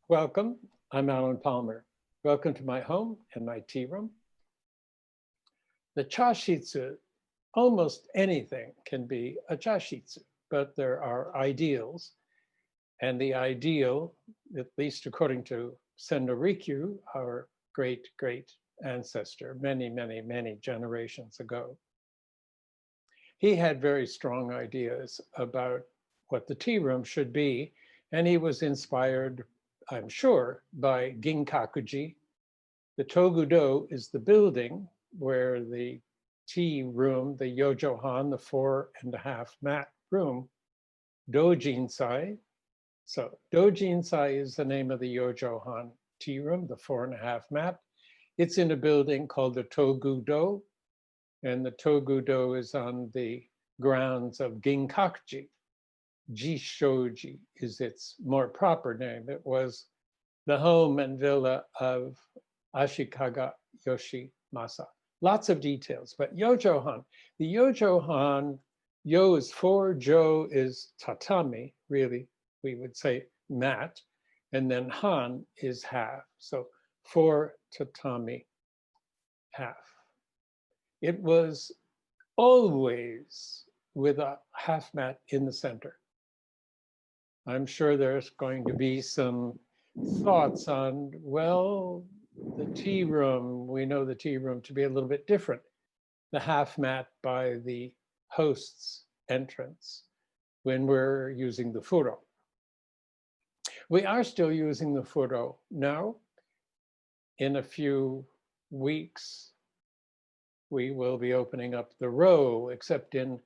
Welcome, I'm Allan Palmer. Welcome to my home and my tea room. The Chashitsu, almost anything can be a Chashitsu, but there are ideals. And the ideal, at least according to Sendo Rikyu, our great ancestor, many generations ago, he had very strong ideas about what the tea room should be. And he was inspired, I'm sure, by Ginkakuji. The Togudo is the building where the tea room, the yojohan, the 4.5 mat room, dojinsai. So dojinsai is the name of the yojohan tea room, the 4.5 mat. It's in a building called the Togudo, and the Togudo is on the grounds of Ginkakuji. Jishoji is its more proper name. It was the home and villa of Ashikaga Yoshimasa. Lots of details, but yojohan. The yojohan, yo is 4, jo is tatami, really, we would say mat, and then han is half. So 4 tatami, half. It was always with a half mat in the center. I'm sure there's going to be some thoughts on, well, the tea room, we know the tea room to be a little bit different. The half mat by the host's entrance when we're using the furo. We are still using the furo now. In a few weeks, we will be opening up the row, except in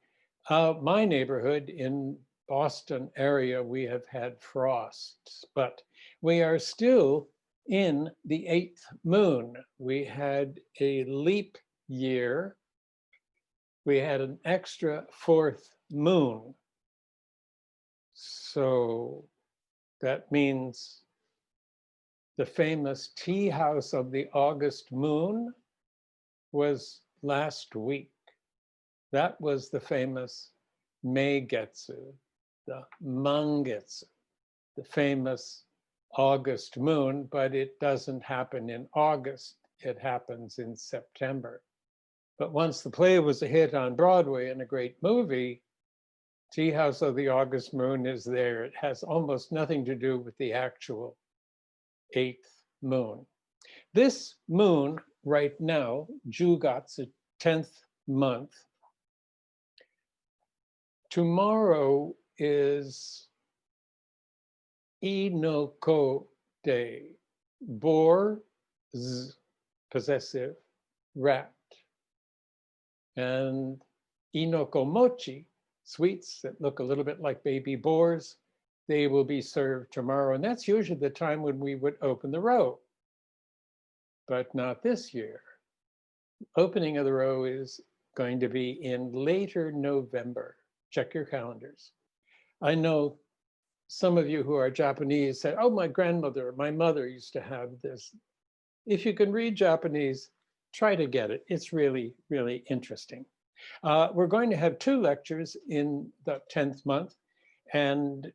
my neighborhood in Boston area, we have had frosts, but we are still in the 8th moon. We had a leap year. We had an extra 4th moon. So that means the famous tea house of the August moon was last week. That was the famous Meigetsu, the Mangetsu, the famous August moon, but it doesn't happen in August, it happens in September. But once the play was a hit on Broadway and a great movie, Tea House of the August Moon is there. It has almost nothing to do with the actual 8th moon. This moon right now, Jugatsu, 10th month, tomorrow is Inoko Day, boar, possessive, rat. And Inoko Mochi, sweets that look a little bit like baby boars, they will be served tomorrow. And that's usually the time when we would open the row, but not this year. Opening of the row is going to be in later November. Check your calendars. I know some of you who are Japanese said, oh, my grandmother, my mother used to have this. If you can read Japanese, try to get it. It's really interesting. We're going to have 2 lectures in the 10th month, and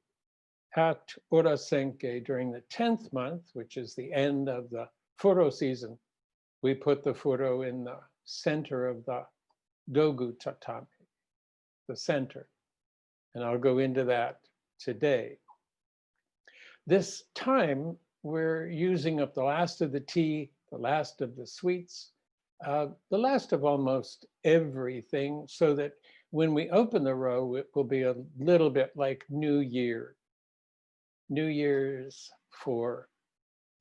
at Urasenke during the 10th month, which is the end of the furo season, we put the furo in the center of the dogu tatami, the center. And I'll go into that today. This time, we're using up the last of the tea, the last of the sweets, the last of almost everything, so that when we open the row, it will be a little bit like New Year. New Year's for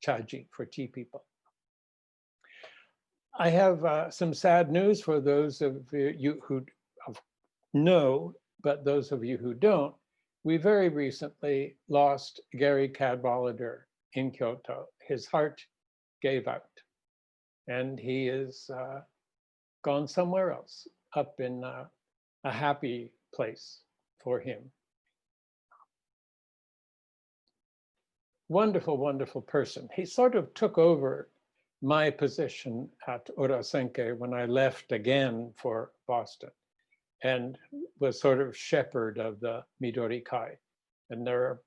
Chaji, for tea people. I have some sad news for those of you who know, but those of you who don't. We very recently lost Gary Cadwallader in Kyoto. His heart gave out, and he is gone somewhere else, up in a happy place for him. Wonderful person. He sort of took over my position at Urasenke when I left again for Boston, and was sort of shepherd of the Midori Kai. And there are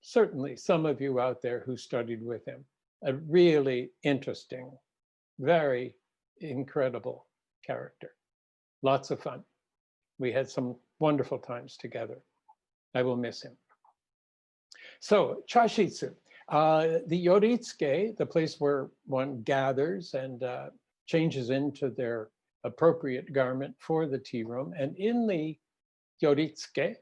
certainly some of you out there who studied with him. A really interesting, very incredible character. Lots of fun. We had some wonderful times together. I will miss him. So, Chashitsu, the Yoritsuke, the place where one gathers and changes into their appropriate garment for the tea room. And in the Yoritsuke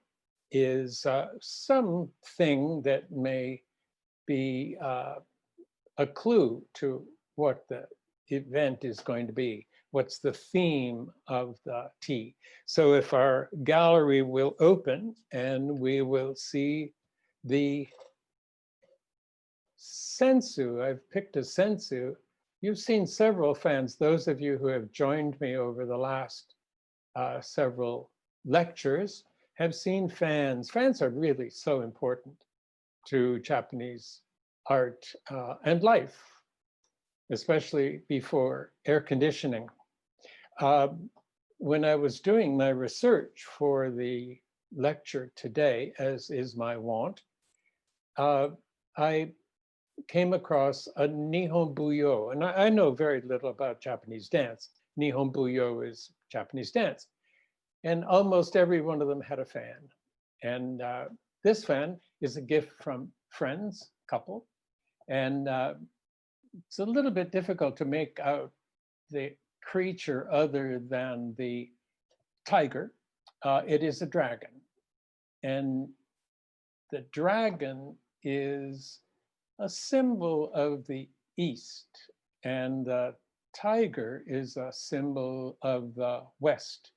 is something that may be a clue to what the event is going to be. What's the theme of the tea? So if our gallery will open and we will see the sensu. I've picked a sensu. You've seen several fans. Those of you who have joined me over the last several lectures have seen fans. Fans are really so important to Japanese art and life, especially before air conditioning. When I was doing my research for the lecture today, as is my wont, I came across a Nihon Buyo, and I know very little about Japanese dance. Nihon Buyo is Japanese dance. And almost every one of them had a fan. And this fan is a gift from friends, couple. And it's a little bit difficult to make out the creature other than the tiger. It is a dragon. And the dragon is a symbol of the East, and the tiger is a symbol of the West.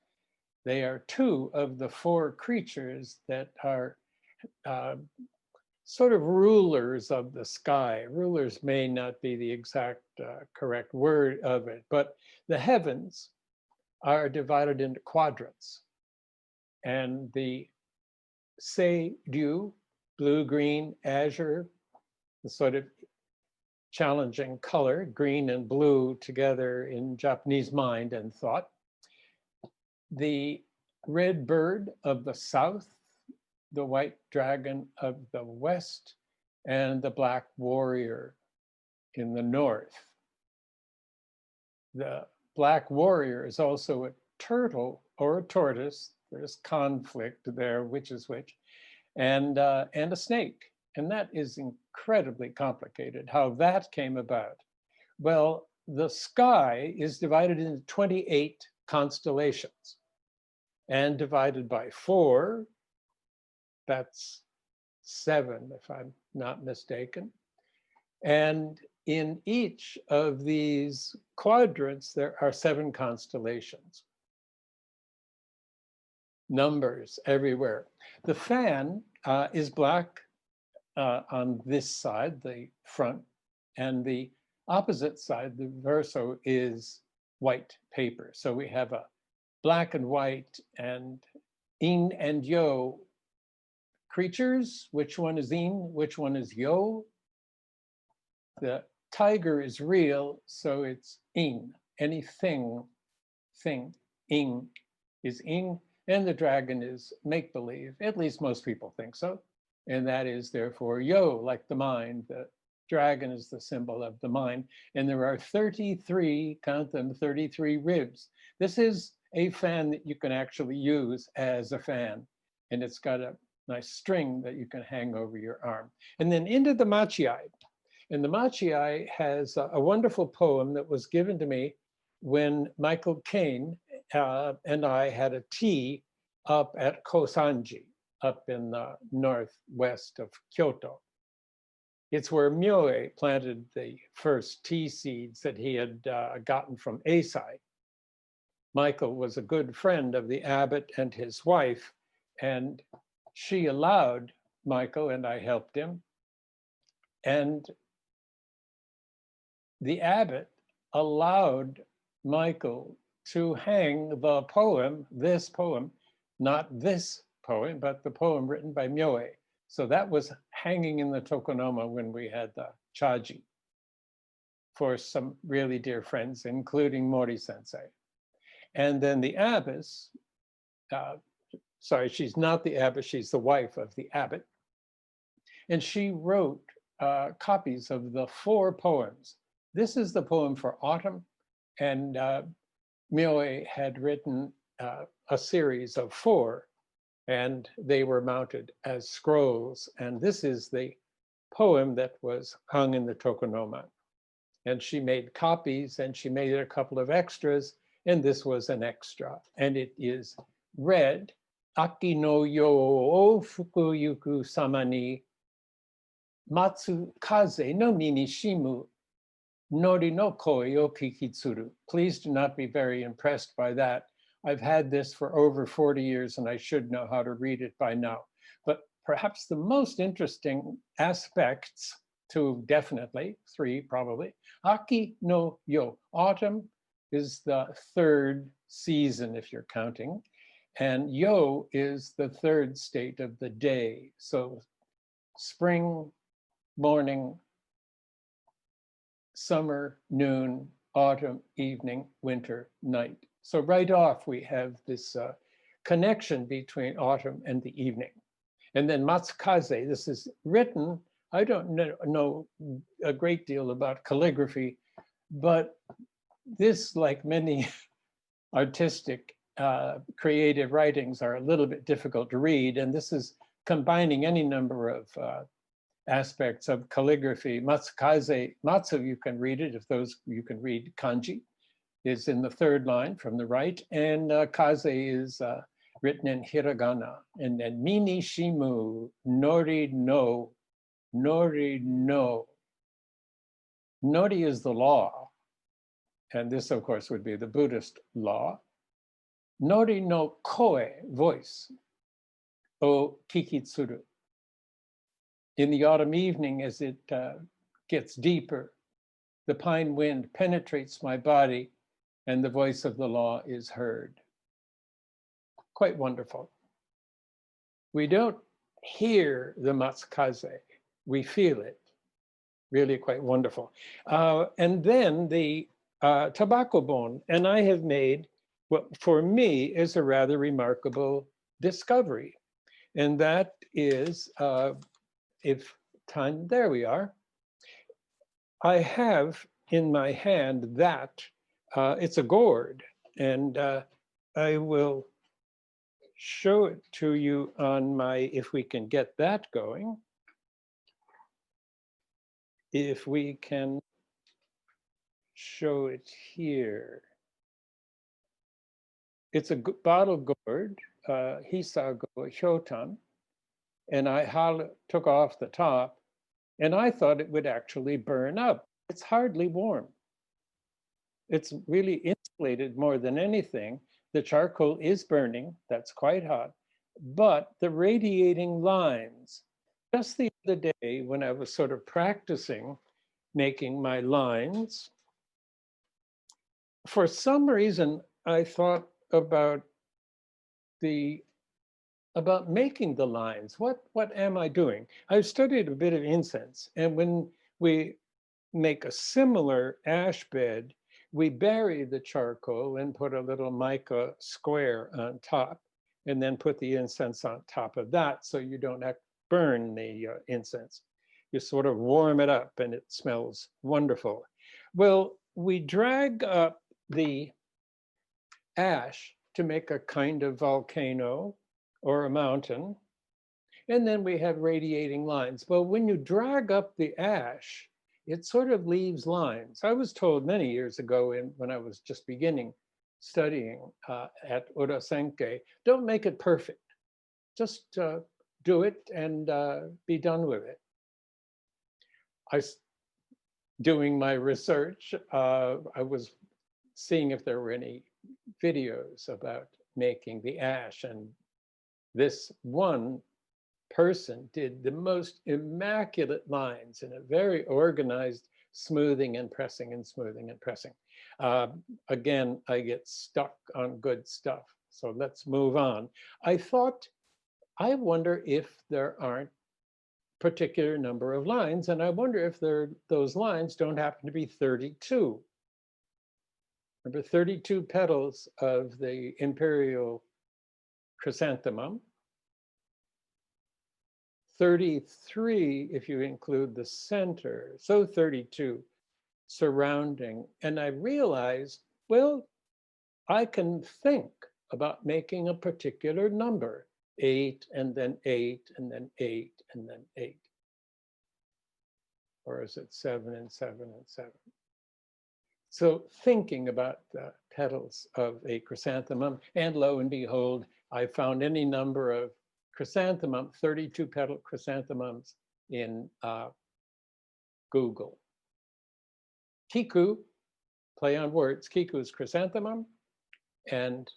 They are two of the four creatures that are sort of rulers of the sky. Rulers may not be the exact correct word of it, but the heavens are divided into quadrants. And the Sei-ryu, blue, green, azure, the sort of challenging color, green and blue together in Japanese mind and thought. The red bird of the south, the white dragon of the west, and the black warrior in the north. The black warrior is also a turtle or a tortoise. There's conflict there, which is which, and a snake. And that is incredibly complicated, how that came about. Well, the sky is divided into 28 constellations and divided by 4, that's 7, if I'm not mistaken. And in each of these quadrants, there are 7 constellations. Numbers everywhere. The fan is black on this side, the front, and the opposite side, the verso, is white paper. So we have a black and white and in and yo creatures. Which one is in, which one is yo? The tiger is real, so it's in. Anything, thing, in is in, and the dragon is make-believe. At least most people think so. And that is therefore yo, like the mind. The dragon is the symbol of the mind. And there are 33, count them, 33 ribs. This is a fan that you can actually use as a fan. And it's got a nice string that you can hang over your arm. And then into the machiai. And the machiai has a wonderful poem that was given to me when Michael Caine and I had a tea up at Kosanji, up in the northwest of Kyoto. It's where Myoe planted the first tea seeds that he had gotten from Eisai. Michael was a good friend of the abbot and his wife, and she allowed Michael, and I helped him. And the abbot allowed Michael to hang the poem, this poem, not this poem, but the poem written by Myoe. So that was hanging in the Tokonoma when we had the Chaji for some really dear friends, including Mori Sensei. And then the abbess, sorry, she's not the abbess, she's the wife of the abbot. And she wrote copies of the 4 poems. This is the poem for autumn, and Mioe had written a series of 4, and they were mounted as scrolls. And this is the poem that was hung in the Tokonoma. And she made copies, and she made a couple of extras, and this was an extra. And it is read, Aki no yo o fukuyuku sama ni matsu kaze no mini shimu nori no koi o kikitsuru. Please do not be very impressed by that. I've had this for over 40 years and I should know how to read it by now. But perhaps the most interesting aspects, 2 definitely, 3 probably, Aki no yo, autumn is the 3rd season if you're counting, and yo is the 3rd state of the day. So spring, morning, summer, noon, autumn, evening, winter, night. So right off, we have this connection between autumn and the evening. And then Matsukaze, this is written, I don't know a great deal about calligraphy, but this, like many artistic, creative writings, are a little bit difficult to read. And this is combining any number of aspects of calligraphy. Matsukaze, Matsu, you can read it if those you can read kanji, is in the 3rd line from the right, and kaze is written in hiragana. And then mini shimu, nori no, nori no. Nori is the law, and this of course would be the Buddhist law. Nori no koe, voice, o kikitsuru. In the autumn evening, as it gets deeper, the pine wind penetrates my body and the voice of the law is heard. Quite wonderful. We don't hear the matsukaze, we feel it. Really quite wonderful. And then the tobacco bone, and I have made what for me is a rather remarkable discovery. And that is, if time, there we are. I have in my hand that, it's a gourd, and I will show it to you on my, if we can get that going. If we can show it here. It's a bottle gourd, Hisago Hyotan, and I took off the top, and I thought it would actually burn up. It's hardly warm. It's really insulated more than anything. The charcoal is burning, that's quite hot, but the radiating lines, just the other day when I was sort of practicing making my lines, for some reason, I thought about making the lines. What am I doing? I've studied a bit of incense, and when we make a similar ash bed, we bury the charcoal and put a little mica square on top, and then put the incense on top of that so you don't have to burn the incense. You sort of warm it up and it smells wonderful. Well, we drag up the ash to make a kind of volcano or a mountain, and then we have radiating lines. Well, when you drag up the ash, it sort of leaves lines. I was told many years ago when I was just beginning studying at Urasenke, don't make it perfect. Just do it and be done with it. Doing my research, I was seeing if there were any videos about making the ash, and this one person did the most immaculate lines in a very organized smoothing and pressing and smoothing and pressing. Again, I get stuck on good stuff. So let's move on. I wonder if there aren't particular number of lines, and I wonder if those lines don't happen to be 32. Remember, 32 petals of the imperial chrysanthemum, 33 if you include the center, so 32 surrounding. And I realized, well, I can think about making a particular number, 8 and then 8 and then 8 and then 8. Or is it 7 and 7 and 7? So thinking about the petals of a chrysanthemum, and lo and behold, I found any number of chrysanthemum, 32 petal chrysanthemums in Google. Kiku, play on words, Kiku is chrysanthemum, and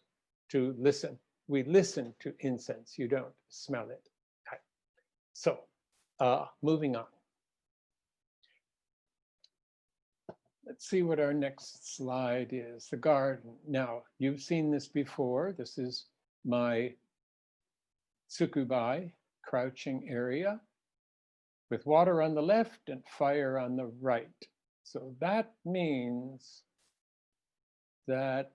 to listen. We listen to incense, you don't smell it. Okay. So moving on. Let's see what our next slide is, the garden. Now, you've seen this before. This is my Tsukuba crouching area with water on the left and fire on the right. So that means that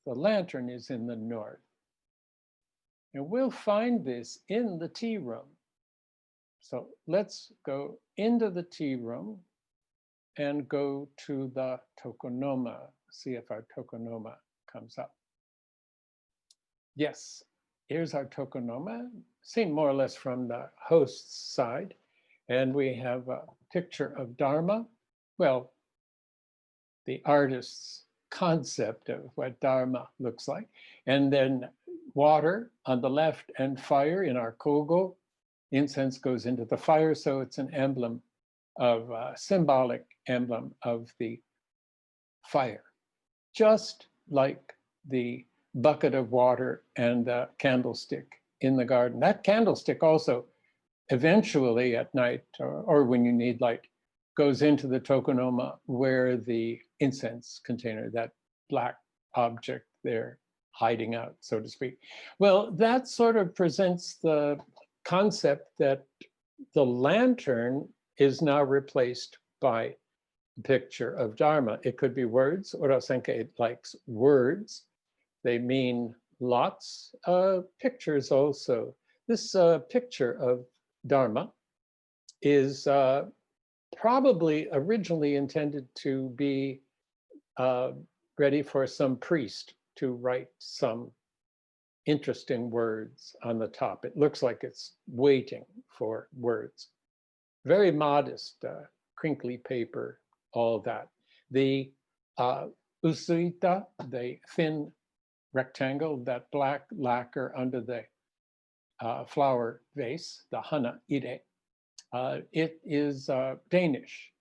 the lantern is in the north. And we'll find this in the tea room. So let's go into the tea room and go to the Tokonoma, see if our Tokonoma comes up. Yes, here's our Tokonoma, seen more or less from the host's side. And we have a picture of Dharma. Well, the artist's concept of what Dharma looks like. And then water on the left and fire in our kogo. Incense goes into the fire, so it's an emblem of symbolic emblem of the fire, just like the bucket of water and the candlestick in the garden. That candlestick also eventually at night or when you need light goes into the Tokonoma where the incense container, that black object there hiding out, so to speak. Well, that sort of presents the concept that the lantern is now replaced by a picture of Dharma. It could be words. Urasenke likes words. They mean lots. Pictures also. This picture of Dharma is probably originally intended to be ready for some priest to write some interesting words on the top. It looks like it's waiting for words. Very modest, crinkly paper, all that. The usuita, the thin rectangle, that black lacquer under the flower vase, the hana ire, it is Danish.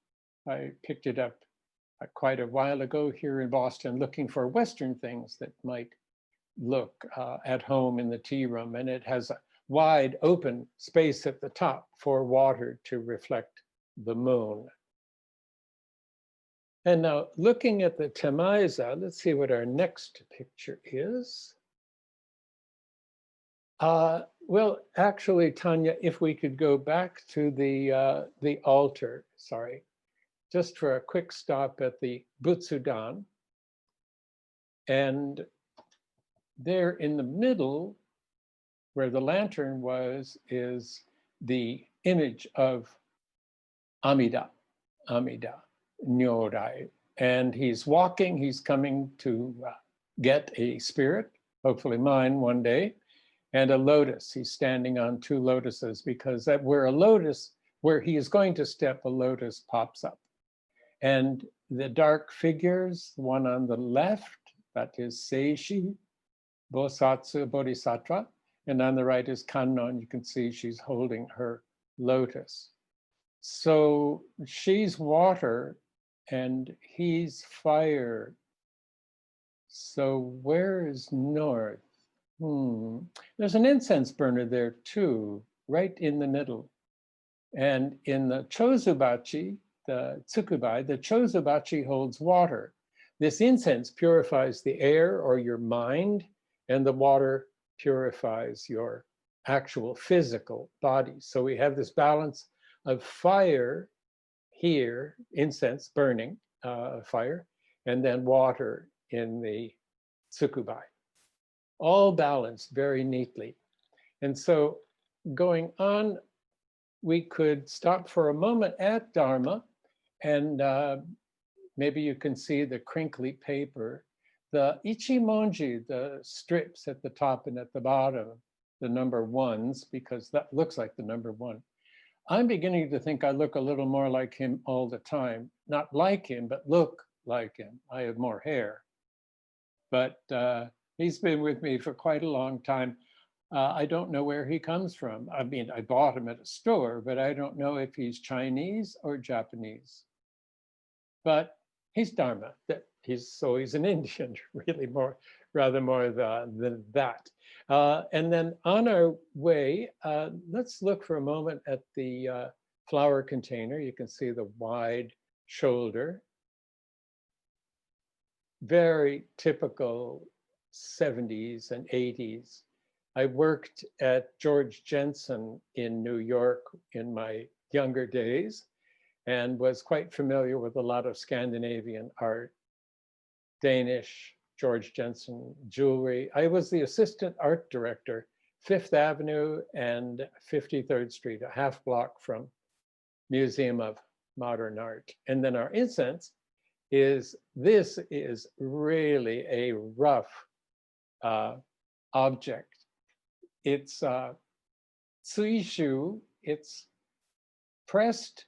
I picked it up quite a while ago here in Boston, looking for Western things that might look at home in the tea room, and it has a wide open space at the top for water to reflect the moon. And now looking at the Temaisa, let's see what our next picture is. Well, actually, Tanya, if we could go back to the altar, sorry, just for a quick stop at the Butsudan. And there in the middle, where the lantern was, is the image of Amida, Nyorai. And he's walking, he's coming to get a spirit, hopefully mine one day, and a lotus. He's standing on 2 lotuses because that where a lotus, where he is going to step, a lotus pops up. And the dark figures, the one on the left, that is Seishi, Bosatsu, Bodhisattva, and on the right is Kannon. You can see she's holding her lotus. So she's water and he's fire. So where is north? There's an incense burner there too, right in the middle. And in the Chozubachi, the Tsukuba, the Chozubachi holds water. This incense purifies the air or your mind, and the water purifies your actual physical body. So we have this balance of fire here, incense burning, fire, and then water in the Tsukuba. All balanced very neatly. And so going on we could stop for a moment at Dharma, and maybe you can see the crinkly paper, the ichimonji, the strips at the top and at the bottom, the number ones, because that looks like the number one. I'm beginning to think I look a little more like him all the time. Not like him, but look like him. I have more hair. But he's been with me for quite a long time. I don't know where he comes from. I mean, I bought him at a store, but I don't know if he's Chinese or Japanese. But he's Dharma. He's an Indian, really rather more than that. And then on our way, let's look for a moment at the flower container. You can see the wide shoulder. Very typical 70s and 80s. I worked at George Jensen in New York in my younger days and was quite familiar with a lot of Scandinavian art, Danish, George Jensen jewelry. I was the assistant art director, 5th Avenue and 53rd Street, a half block from Museum of Modern Art. And then our incense this is really a rough object. It's tsuishu, it's pressed,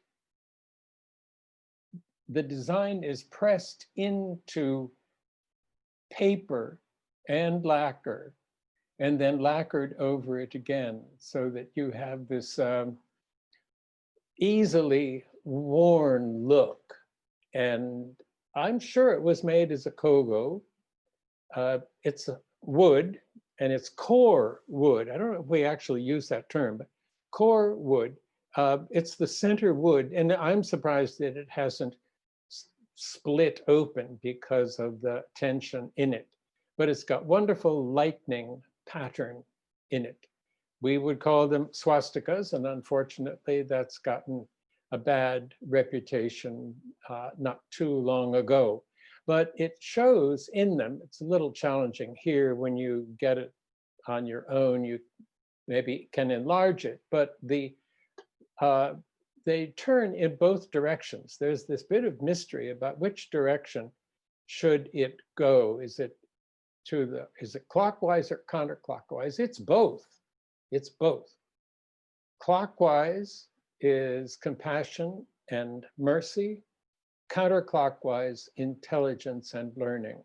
the design is pressed into paper and lacquer, and then lacquered over it again, so that you have this easily worn look. And I'm sure it was made as a kogo. It's a wood, and it's core wood. I don't know if we actually use that term, but core wood. It's the center wood, and I'm surprised that it hasn't split open because of the tension in it. But it's got wonderful lightning pattern in it. We would call them swastikas, and unfortunately that's gotten a bad reputation not too long ago. But it shows in them, it's a little challenging here when you get it on your own, you maybe can enlarge it, but they turn in both directions. There's this bit of mystery about which direction should it go. Is it clockwise or counterclockwise? It's both. It's both. Clockwise is compassion and mercy. Counterclockwise, intelligence and learning.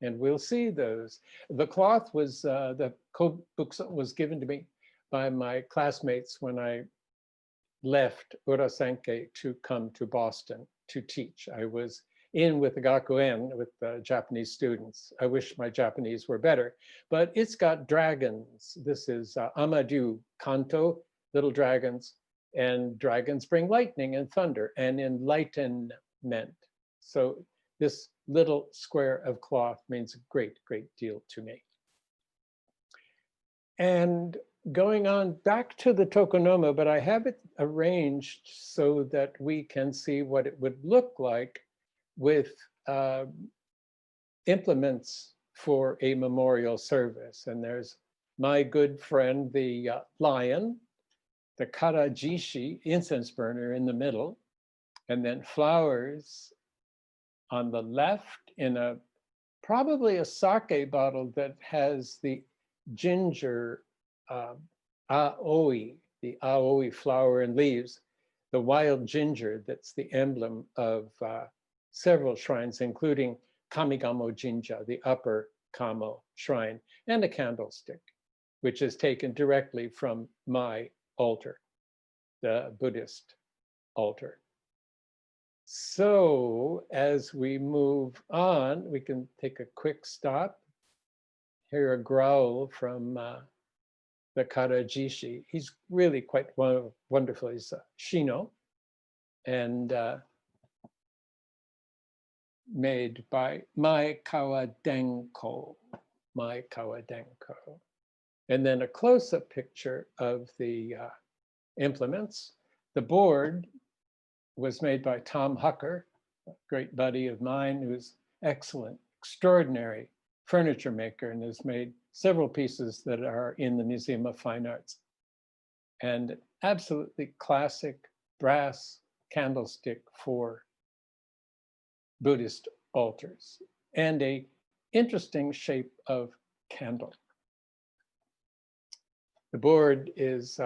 And we'll see those. The cloth was, the book was given to me by my classmates when I left Urasenke to come to Boston to teach. I was in with the Gakuen, with the Japanese students. I wish my Japanese were better, but it's got dragons. This is Amadou Kanto, little dragons, and dragons bring lightning and thunder and enlightenment. So this little square of cloth means a great, great deal to me. And going on back to the Tokonoma, but I have it arranged so that we can see what it would look like with implements for a memorial service. And there's my good friend, the lion, the karajishi, incense burner in the middle, and then flowers on the left in probably a sake bottle that has the ginger aoi, the aoi flower and leaves, the wild ginger that's the emblem of several shrines, including Kamigamo Jinja, the upper Kamo shrine, and a candlestick, which is taken directly from my altar, the Buddhist altar. So as we move on, we can take a quick stop, hear a growl from the Karajishi. He's really quite wonderful. He's a Shino, and made by Mai Kawadenko. And then a close-up picture of the implements. The board was made by Tom Hucker, a great buddy of mine who's excellent, extraordinary furniture maker, and has made several pieces that are in the Museum of Fine Arts. and absolutely classic brass candlestick for Buddhist altars, and a interesting shape of candle. The board is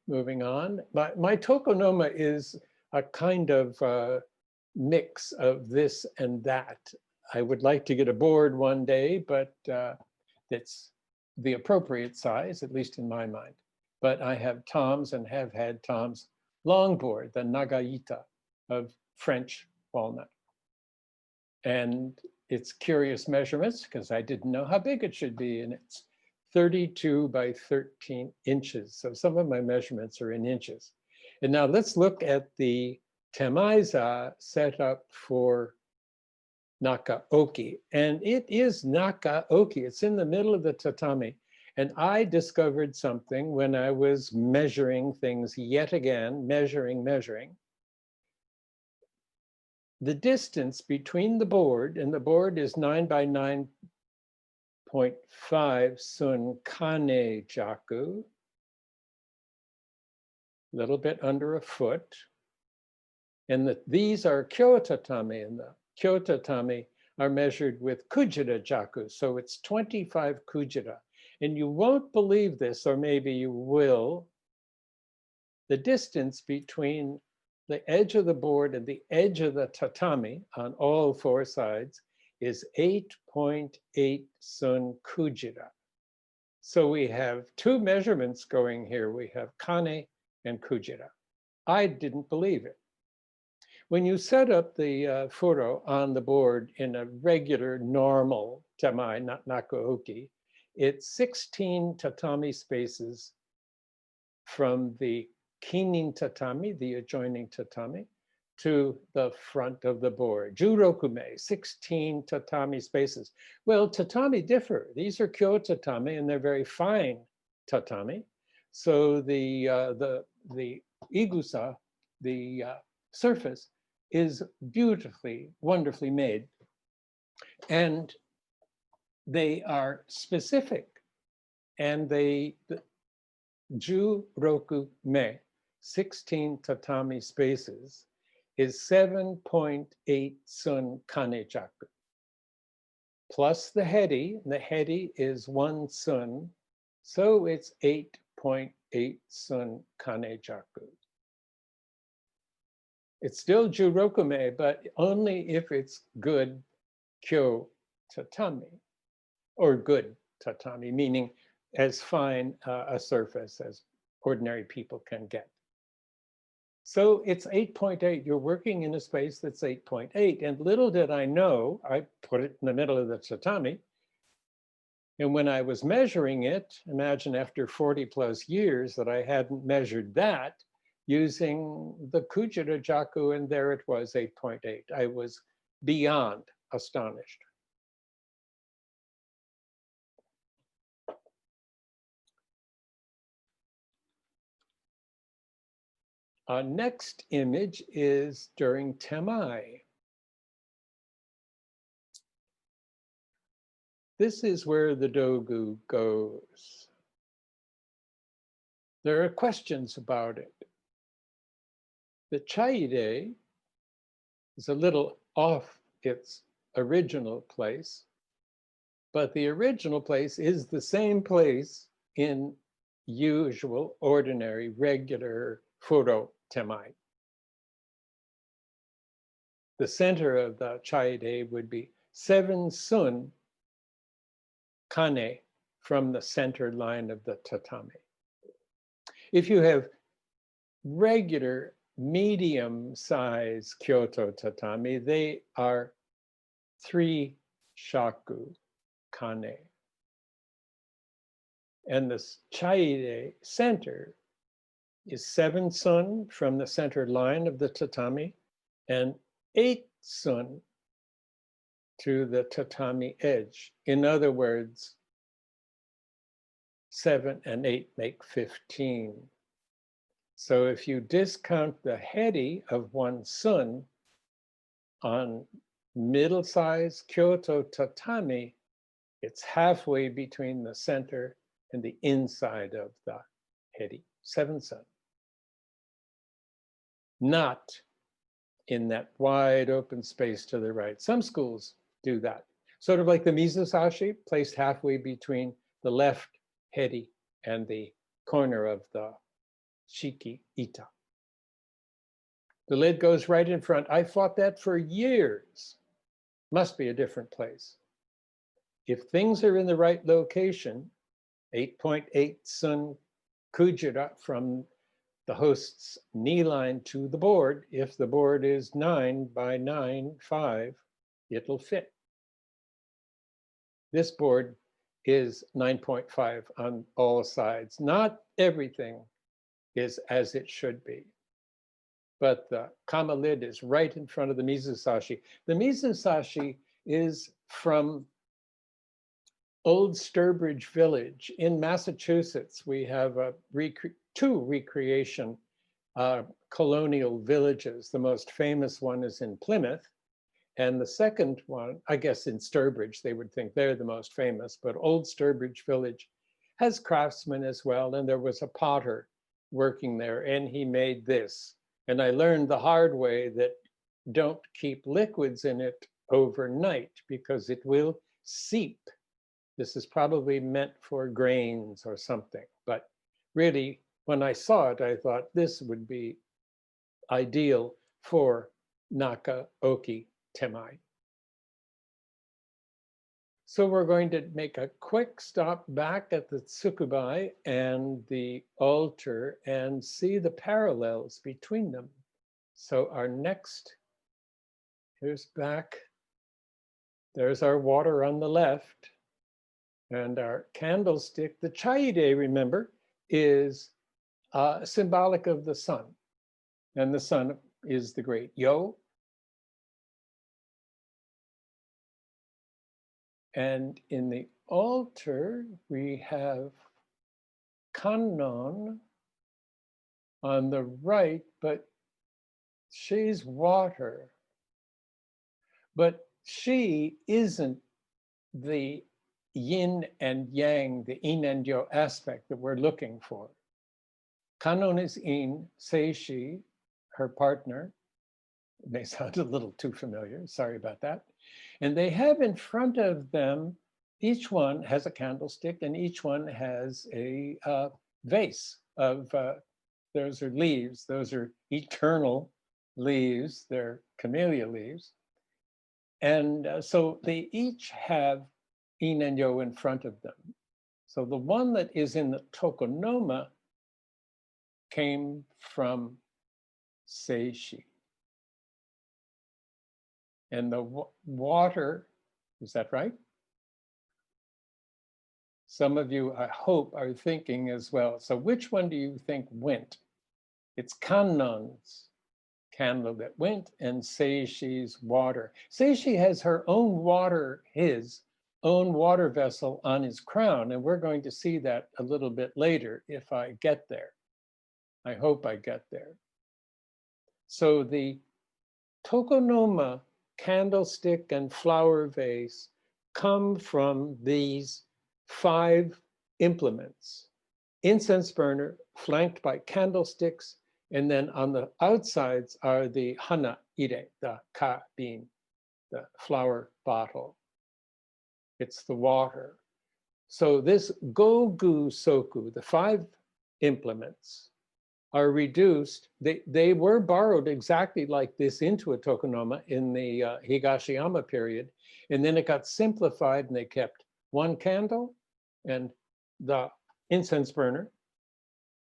moving on. My Tokonoma is a kind of mix of this and that. I would like to get a board one day, but it's the appropriate size, at least in my mind. But I have toms and have had Tom's longboard, the Nagaita of French walnut. And it's curious measurements because I didn't know how big it should be. And it's 32 by 13 inches. So some of my measurements are in inches. And now let's look at the temaiza set up for Nakaoki. And it is Nakaoki. It's in the middle of the tatami. And I discovered something when I was measuring things yet again, measuring. The distance between the board, and the board is 9 by 9.5 sun kane jaku, a little bit under a foot. And these are kyo tatami, and the kyo tatami are measured with kujira jaku. So it's 25 kujira. And you won't believe this, or maybe you will. The distance between the edge of the board and the edge of the tatami on all four sides is 8.8 sun kujira. So we have two measurements going here. We have kane and kujira. I didn't believe it. When you set up the furo on the board in a regular, normal temai, not nakaoki, it's 16 tatami spaces from the kinin tatami, the adjoining tatami, to the front of the board. Jurokume, 16 tatami spaces. Well, tatami differ. These are kyo tatami, and they're very fine tatami. So the igusa, the surface, is beautifully, wonderfully made. And they are specific. And Juroku me, 16 tatami spaces, is 7.8 sun kanejaku. Plus the hedi, and the hedi is 1 sun, so it's 8.8 sun kanejaku. It's still jurokume, but only if it's good kyo tatami, or good tatami, meaning as fine a surface as ordinary people can get. So it's 8.8. You're working in a space that's 8.8. And little did I know, I put it in the middle of the tatami. And when I was measuring it, imagine after 40 plus years that I hadn't measured that using the kujira jaku, and there it was, 8.8. I was beyond astonished. Next image is during temai. This is where the dogu goes. There are questions about it. The chaide is a little off its original place, but the original place is the same place in usual, ordinary, regular furo temai. The center of the chaide would be 7 sun kane from the center line of the tatami. If you have regular medium size Kyoto tatami, they are 3 shaku kane. And the chaide center is 7 sun from the center line of the tatami and 8 sun to the tatami edge. In other words, 7 and 8 make 15. So if you discount the hedi of 1 sun on middle-sized Kyoto tatami, it's halfway between the center and the inside of the hedi. seventh sun. Not in that wide open space to the right. Some schools do that. Sort of like the Mizusashi, placed halfway between the left heri and the corner of the shiki ita. The lid goes right in front. I fought that for years. Must be a different place. If things are in the right location, 8.8 sun kujira from the host's knee line to the board, if the board is 9 by 9, 5, it'll fit. This board is 9.5 on all sides. Not everything is as it should be, but the kama lid is right in front of the Mizusashi. The Mizusashi is from Old Sturbridge Village in Massachusetts. We have two recreation colonial villages. The most famous one is in Plymouth. And the second one, I guess in Sturbridge, they would think they're the most famous, but Old Sturbridge Village has craftsmen as well. And there was a potter working there and he made this. And I learned the hard way that don't keep liquids in it overnight because it will seep. This is probably meant for grains or something, but really, when I saw it, I thought this would be ideal for Naka-oki Temai. So we're going to make a quick stop back at the Tsukuba and the altar and see the parallels between them. So our next, here's back. There's our water on the left. And our candlestick, the chaide, remember, is symbolic of the sun. And the sun is the great Yo. And in the altar, we have Kannon on the right, but she's water. But she isn't the yin and yang, the in and yo aspect that we're looking for. Kannon is in, Seishi, her partner. It may sound a little too familiar, sorry about that. And they have in front of them, each one has a candlestick and each one has a vase of, those are leaves, those are eternal leaves, they're camellia leaves. And so they each have in and yo in front of them. So the one that is in the Tokonoma came from Seishi. And the water, is that right? Some of you, I hope, are thinking as well. So which one do you think went? It's Kannon's candle that went and Seishi's water. Seishi has her own water, his own water vessel on his crown. And we're going to see that a little bit later if I get there. I hope I get there. So the Tokonoma candlestick and flower vase come from these 5 implements. Incense burner flanked by candlesticks, and then on the outsides are the hana ire, the ka bean, the flower bottle. It's the water. So this gogu soku, the 5 implements, are reduced. They were borrowed exactly like this into a tokonoma in the Higashiyama period. And then it got simplified and they kept 1 candle and the incense burner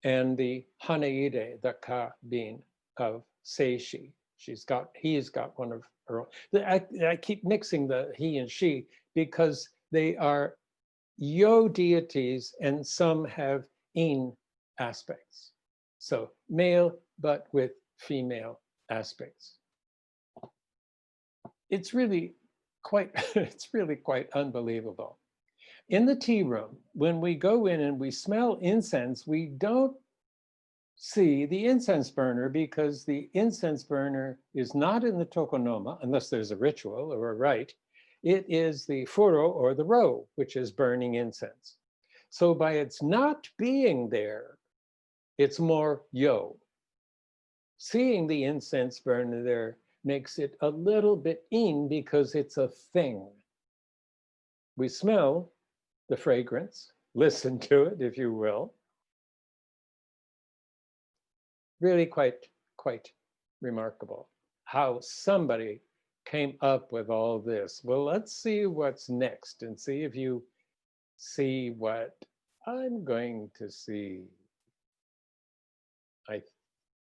and the hanaide, the ka bean of Seishi. He's got one of her own. I keep mixing the he and she because they are yo deities and some have in aspects. So male, but with female aspects. It's really quite unbelievable. In the tea room, when we go in and we smell incense, we don't see the incense burner because the incense burner is not in the tokonoma, unless there's a ritual or a rite. It is the furo or the ro, which is burning incense. So by its not being there, It's more yo. Seeing the incense burner there makes it a little bit in because it's a thing. We smell the fragrance, listen to it, if you will. Really quite remarkable how somebody came up with all this. Well, let's see what's next and see if you see what I'm going to see.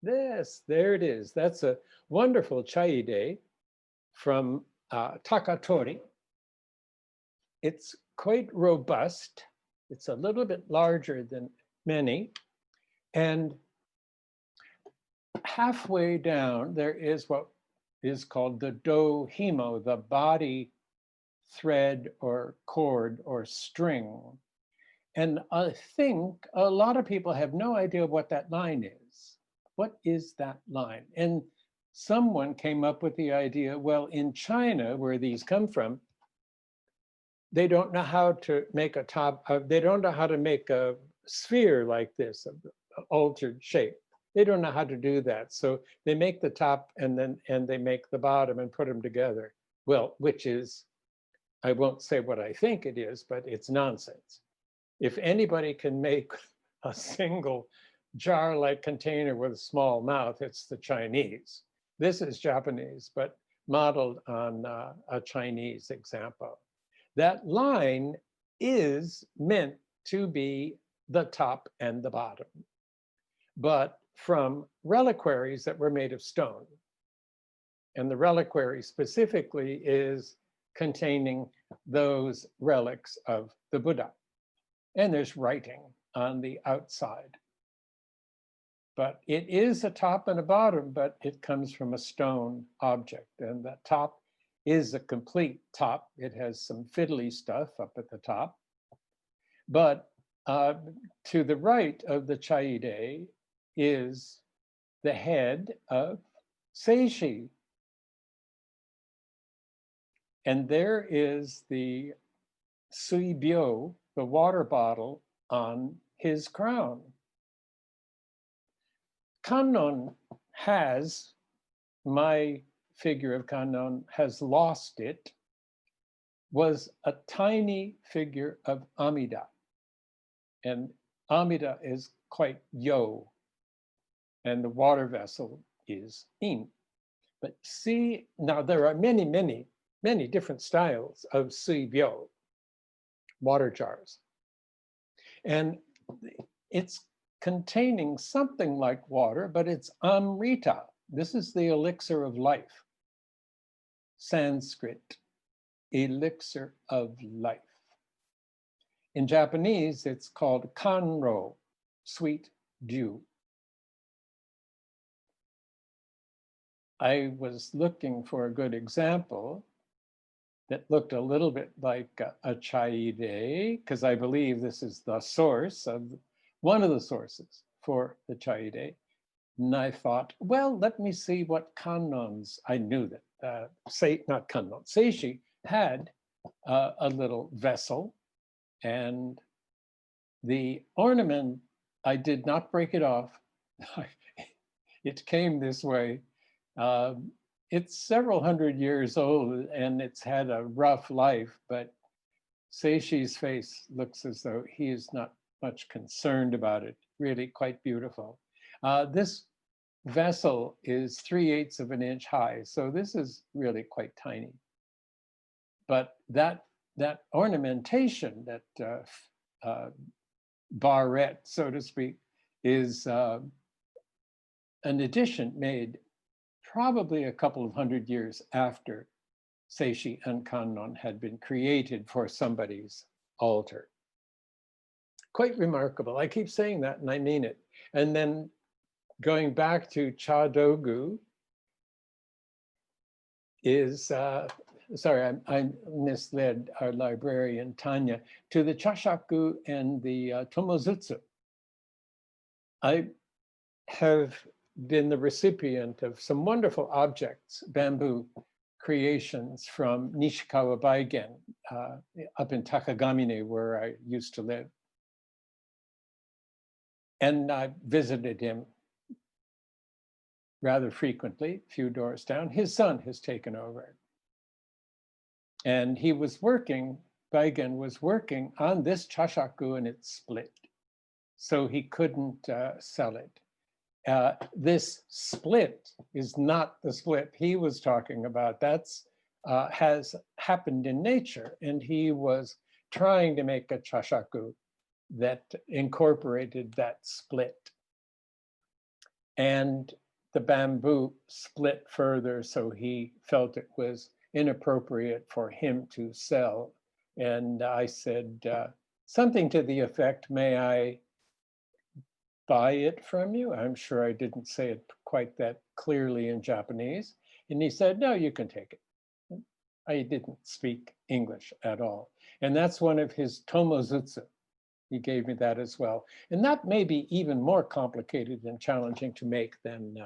There it is. That's a wonderful chaide from Takatori. It's quite robust. It's a little bit larger than many. And halfway down, there is what is called the do himo, the body thread or cord or string. And I think a lot of people have no idea what that line is. What is that line? And someone came up with the idea, well, in China, where these come from, they don't know how to make a top, they don't know how to make a sphere like this, an altered shape. They don't know how to do that. So they make the top and they make the bottom and put them together. Well, which is, I won't say what I think it is, but it's nonsense. If anybody can make a single jar-like container with a small mouth, it's the Chinese. This is Japanese, but modeled on a Chinese example. That line is meant to be the top and the bottom, but from reliquaries that were made of stone. And the reliquary specifically is containing those relics of the Buddha. And there's writing on the outside. But it is a top and a bottom, but it comes from a stone object. And that top is a complete top. It has some fiddly stuff up at the top. But to the right of the chaide is the head of Seishi. And there is the suibyo, the water bottle, on his crown. Kannon has, my figure of Kannon has lost it, was a tiny figure of Amida. And Amida is quite yo, and the water vessel is in. But see, now there are many, many, many different styles of suibyo, water jars. And it's containing something like water, but it's Amrita. This is the elixir of life. Sanskrit, elixir of life. In Japanese, it's called kanro, sweet dew. I was looking for a good example that looked a little bit like a chaide, because I believe this is the source of one of the sources for the chaide. And I thought, well, let me see what kanons. I knew that, not kannon, Seishi had a little vessel, and the ornament, I did not break it off. It came this way. It's several hundred years old and it's had a rough life, but Seishi's face looks as though he is not much concerned about it. Really quite beautiful. This vessel is 3/8 of an inch high, so this is really quite tiny. But that ornamentation, that barrette, so to speak, is an addition made probably a couple of hundred years after Seishi and Kannon had been created for somebody's altar. Quite remarkable. I keep saying that and I mean it. And then going back to Chadogu is, sorry, I misled our librarian, Tanya, to the Cha-Chaku and the Tomozutsu. I have been the recipient of some wonderful objects, bamboo creations from Nishikawa Baigen up in Takagamine, where I used to live. And I visited him rather frequently, a few doors down. His son has taken over. And he was working, Baigen was working on this Cha-Chaku, and it split. So he couldn't sell it. This split is not the split he was talking about. That's has happened in nature. And he was trying to make a Cha-Chaku that incorporated that split. And the bamboo split further, so he felt it was inappropriate for him to sell. And I said something to the effect, may I buy it from you? I'm sure I didn't say it quite that clearly in Japanese. And he said, no, you can take it. I didn't speak English at all. And that's one of his tomozutsu. He gave me that as well. And that may be even more complicated and challenging to make than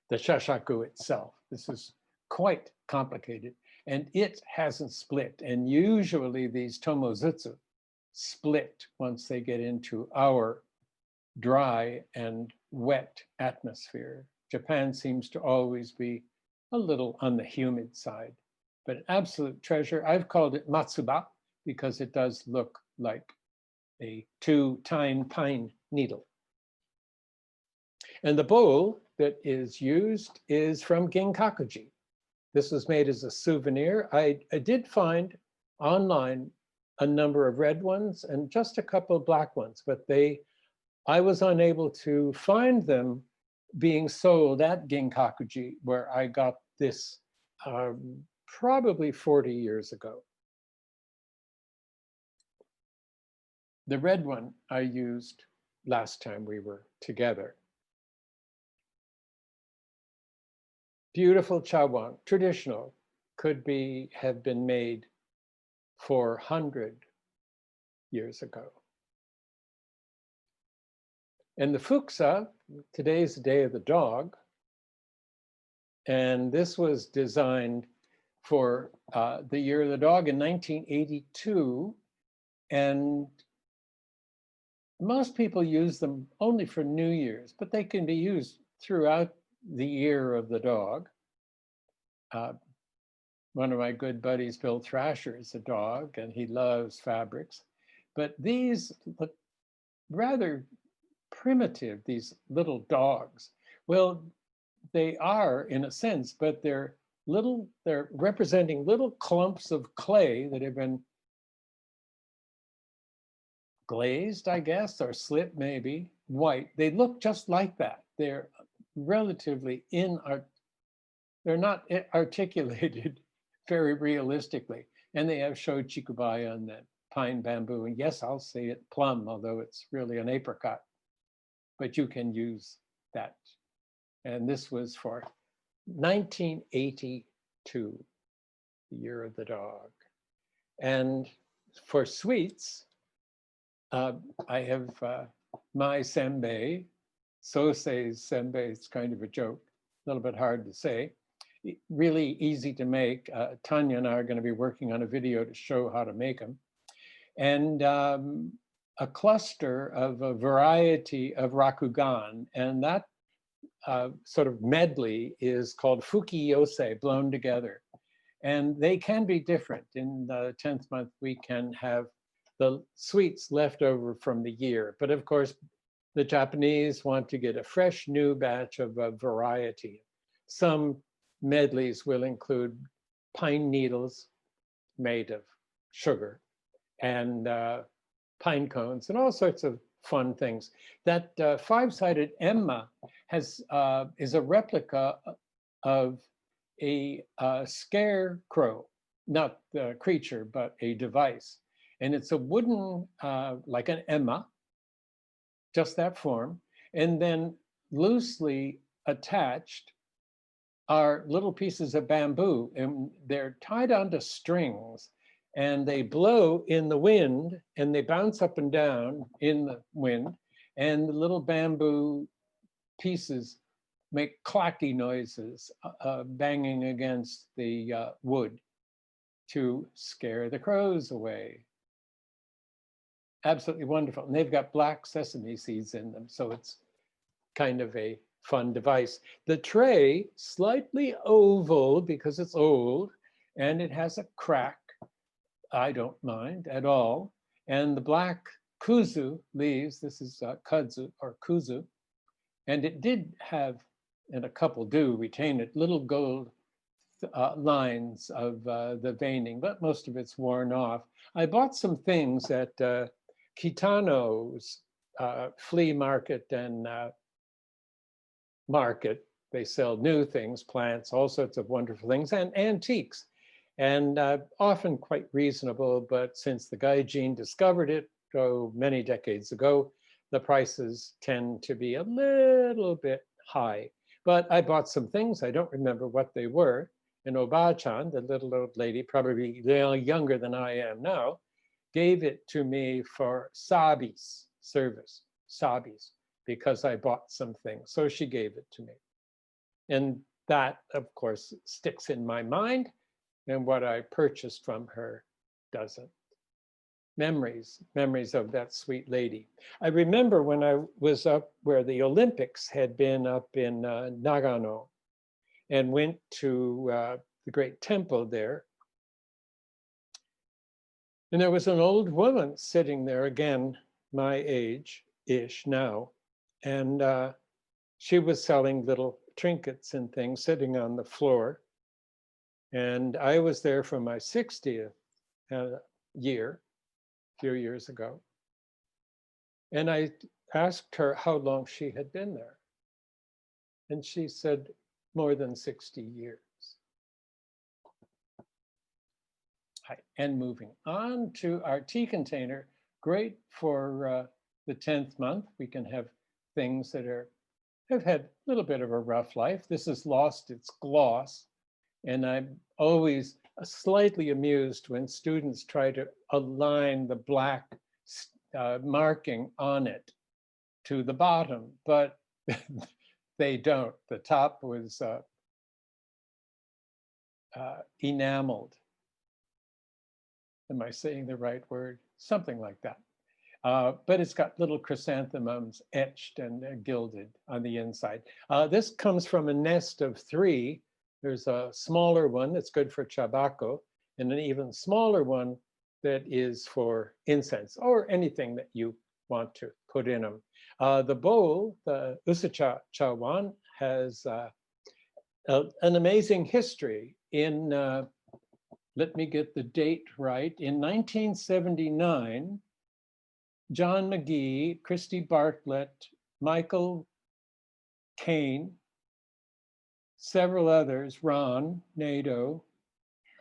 the Cha-Chaku itself. This is quite complicated, and it hasn't split. And usually these tomozutsu split once they get into our dry and wet atmosphere. Japan seems to always be a little on the humid side, but absolute treasure. I've called it matsuba because it does look like a two-tine pine needle. And the bowl that is used is from Ginkakuji. This was made as a souvenir. I did find online a number of red ones and just a couple of black ones, but I was unable to find them being sold at Ginkakuji, where I got this probably 40 years ago. The red one I used last time we were together. Beautiful chawan, traditional, could have been made 400 years ago. And the fukusa, today's the day of the dog. And this was designed for the year of the dog in 1982. And most people use them only for New Year's, but they can be used throughout the year of the dog. One of my good buddies, Bill Thrasher, is a dog, and he loves fabrics. But these look rather primitive, these little dogs. Well, they are in a sense, but they're representing little clumps of clay that have been glazed, I guess, or slit maybe, white. They look just like that. They're relatively they're not articulated very realistically. And they have shochikubaya on that pine bamboo. And yes, I'll say it plum, although it's really an apricot. But you can use that. And this was for 1982, the year of the dog. And for sweets, I have my senbei, Sōsei's senbei. It's kind of a joke, a little bit hard to say. Really easy to make. Tanya and I are going to be working on a video to show how to make them. And a cluster of a variety of rakugan. And that sort of medley is called fuki-yosei, blown together. And they can be different. In the 10th month, we can have the sweets left over from the year. But of course, the Japanese want to get a fresh new batch of a variety. Some medleys will include pine needles made of sugar and pine cones and all sorts of fun things. That five-sided emma is a replica of a scarecrow, not the creature, but a device. And it's a wooden, like an emma, just that form. And then loosely attached are little pieces of bamboo, and they're tied onto strings, and they blow in the wind, and they bounce up and down in the wind, and the little bamboo pieces make clacky noises, banging against the wood to scare the crows away. absolutely wonderful. And they've got black sesame seeds in them. So it's kind of a fun device. The tray, slightly oval because it's old, and it has a crack. I don't mind at all. And the black kuzu leaves, this is kudzu or kuzu, and it did have, and a couple do retain it, little gold lines of the veining, but most of it's worn off. I bought some things at Kitano's flea market and market. They sell new things, plants, all sorts of wonderful things, and antiques. And often quite reasonable, but since the gaijin discovered it many decades ago, the prices tend to be a little bit high. But I bought some things, I don't remember what they were, and Oba-chan, the little old lady, probably younger than I am now, gave it to me for sabi's service, sabi's, because I bought some things. So she gave it to me. And that, of course, sticks in my mind, and what I purchased from her doesn't. Memories of that sweet lady. I remember when I was up where the Olympics had been up in Nagano, and went to the great temple there. And there was an old woman sitting there, again, my age-ish now. And she was selling little trinkets and things sitting on the floor. And I was there for my 60th year, a few years ago. And I asked her how long she had been there. And she said, more than 60 years. And moving on to our tea container, great for the 10th month. We can have things that have had a little bit of a rough life. This has lost its gloss. And I'm always slightly amused when students try to align the black marking on it to the bottom, but they don't. The top was enameled. Am I saying the right word? Something like that. But it's got little chrysanthemums etched and gilded on the inside. This comes from a nest of 3. There's a smaller one that's good for chabako, and an even smaller one that is for incense or anything that you want to put in them. The bowl, the Usacha Chawan, has an amazing history. In, let me get the date right, in 1979, John McGee, Christy Bartlett, Michael Kane, several others, Ron, Nato,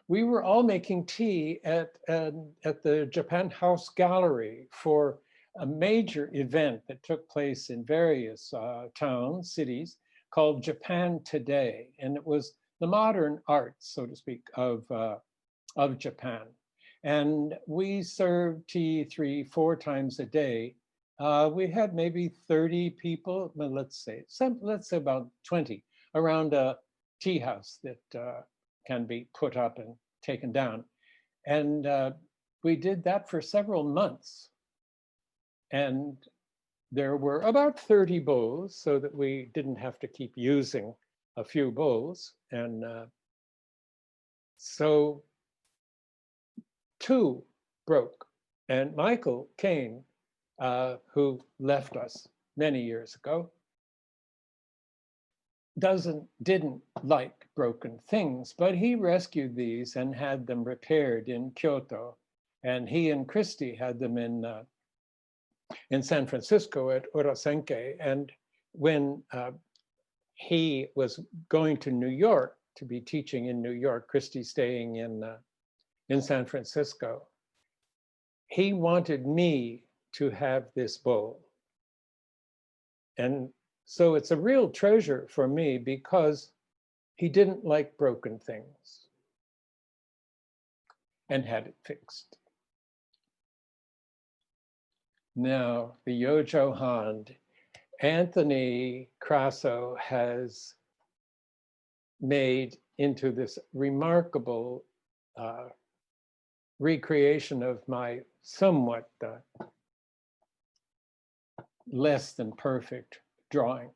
we were all making tea at the Japan House Gallery for a major event that took place in various towns, cities, called Japan Today. And it was the modern arts, so to speak, of Japan. And we served tea 3-4 times a day. We had maybe 30 people, well, let's say about 20 around a tea house that can be put up and taken down. And we did that for several months. And there were about 30 bowls so that we didn't have to keep using a few bowls. And so 2 broke. And Michael Kane, who left us many years ago, didn't like broken things, but he rescued these and had them repaired in Kyoto. And he and Christy had them in San Francisco at Urasenke. And when he was going to New York to be teaching in New York, Christy staying in San Francisco, he wanted me to have this bowl. And so it's a real treasure for me because he didn't like broken things and had it fixed. Now, the Yojo Hand, Anthony Crasso has made into this remarkable recreation of my somewhat less than perfect drawing.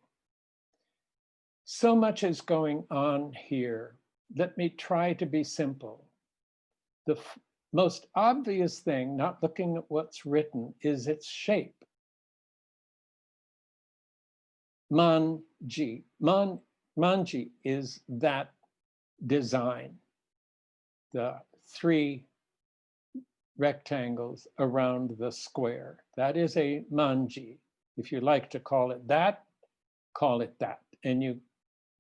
So much is going on here. Let me try to be simple. The most obvious thing, not looking at what's written, is its shape. Manji. Manji is that design. The 3 rectangles around the square. That is a manji. If you like to call it that, call it that. And you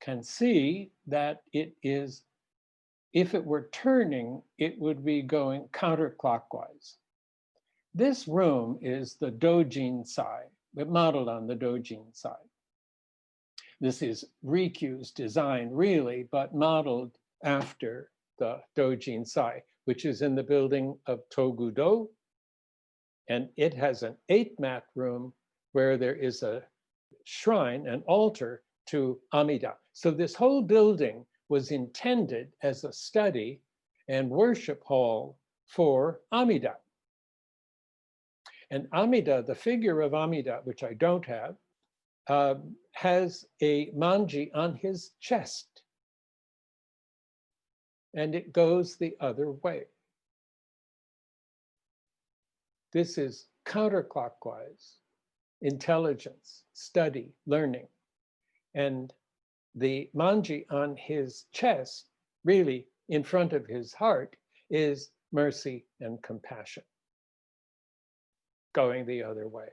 can see that it is, if it were turning, it would be going counterclockwise. This room is the Dojin-sai, but modeled on the Dojin-sai. This is Rikyu's design, really, but modeled after the Dojin-sai, which is in the building of Togudo. And it has an 8-mat room where there is a shrine, an altar to Amida. So this whole building was intended as a study and worship hall for Amida. And Amida, the figure of Amida, which I don't have, has a manji on his chest. And it goes the other way. This is counterclockwise, intelligence, study, learning. And the manji on his chest, really in front of his heart, is mercy and compassion, going the other way.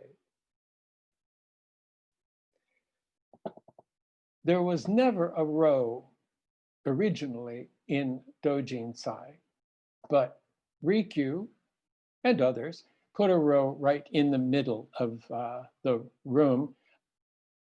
There was never a row originally in Dojin-sai, but Rikyu and others put a row right in the middle of the room.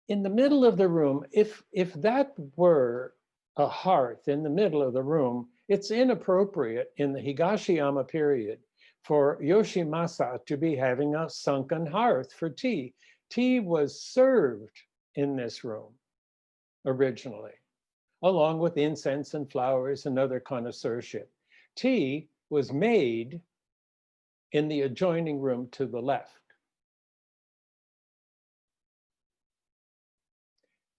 In the middle of the room, if that were a hearth in the middle of the room, it's inappropriate in the Higashiyama period for Yoshimasa to be having a sunken hearth for tea. Tea was served in this room originally, along with incense and flowers and other connoisseurship. Tea was made in the adjoining room to the left.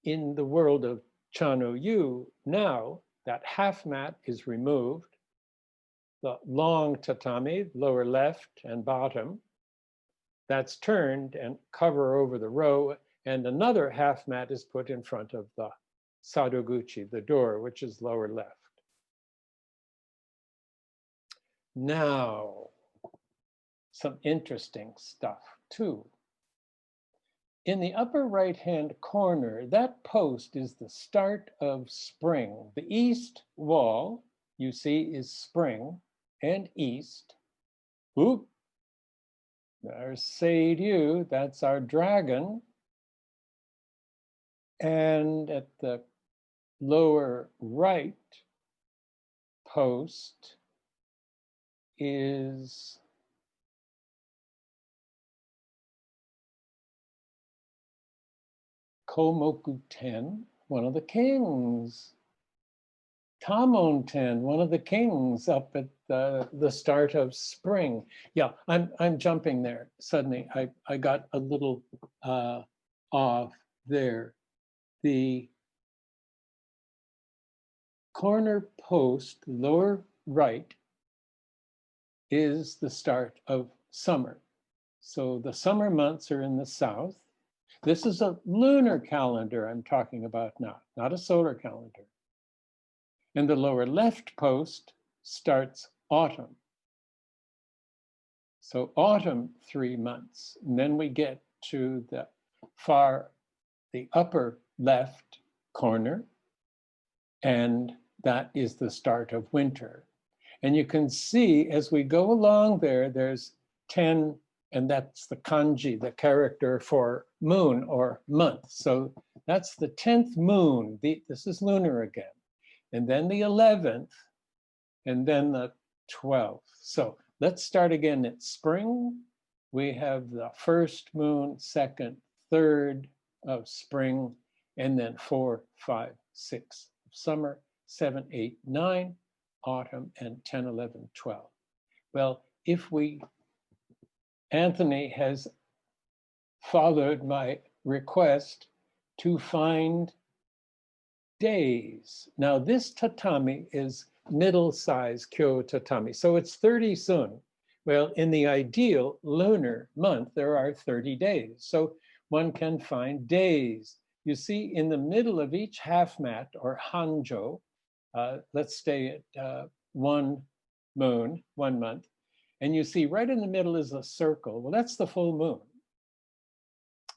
In the world of Chanoyu, now that half mat is removed, the long tatami, lower left and bottom, that's turned and cover over the row, and another half mat is put in front of the sadoguchi, the door, which is lower left. Now, some interesting stuff too. In the upper right-hand corner, that post is the start of spring. The east wall, you see, is spring and east. Oop, there's Seiryu, that's our dragon. And at the lower right post is Komoku-ten, one of the kings. Tamon-ten, one of the kings up at the start of spring. Yeah, I'm jumping there. Suddenly, I got a little off there. The corner post, lower right, is the start of summer. So the summer months are in the south. This is a lunar calendar I'm talking about now, not a solar calendar. And the lower left post starts autumn. So autumn, 3 months. And then we get to the upper left corner, and that is the start of winter. And you can see as we go along there, there's 10, and that's the kanji, the character for moon or month. So that's the 10th moon. This is lunar again. And then the 11th, and then the 12th. So let's start again at spring. We have the first moon, second, third of spring, and then 4, 5, 6 of summer, 7, 8, 9, autumn, and 10, 11, 12. Well, if Anthony has followed my request to find days. Now this tatami is middle-size kyo tatami, so it's 30 sun. Well, in the ideal lunar month, there are 30 days. So one can find days. You see in the middle of each half mat or hanjo, let's stay at 1 moon, 1 month, and you see right in the middle is a circle. Well, that's the full moon.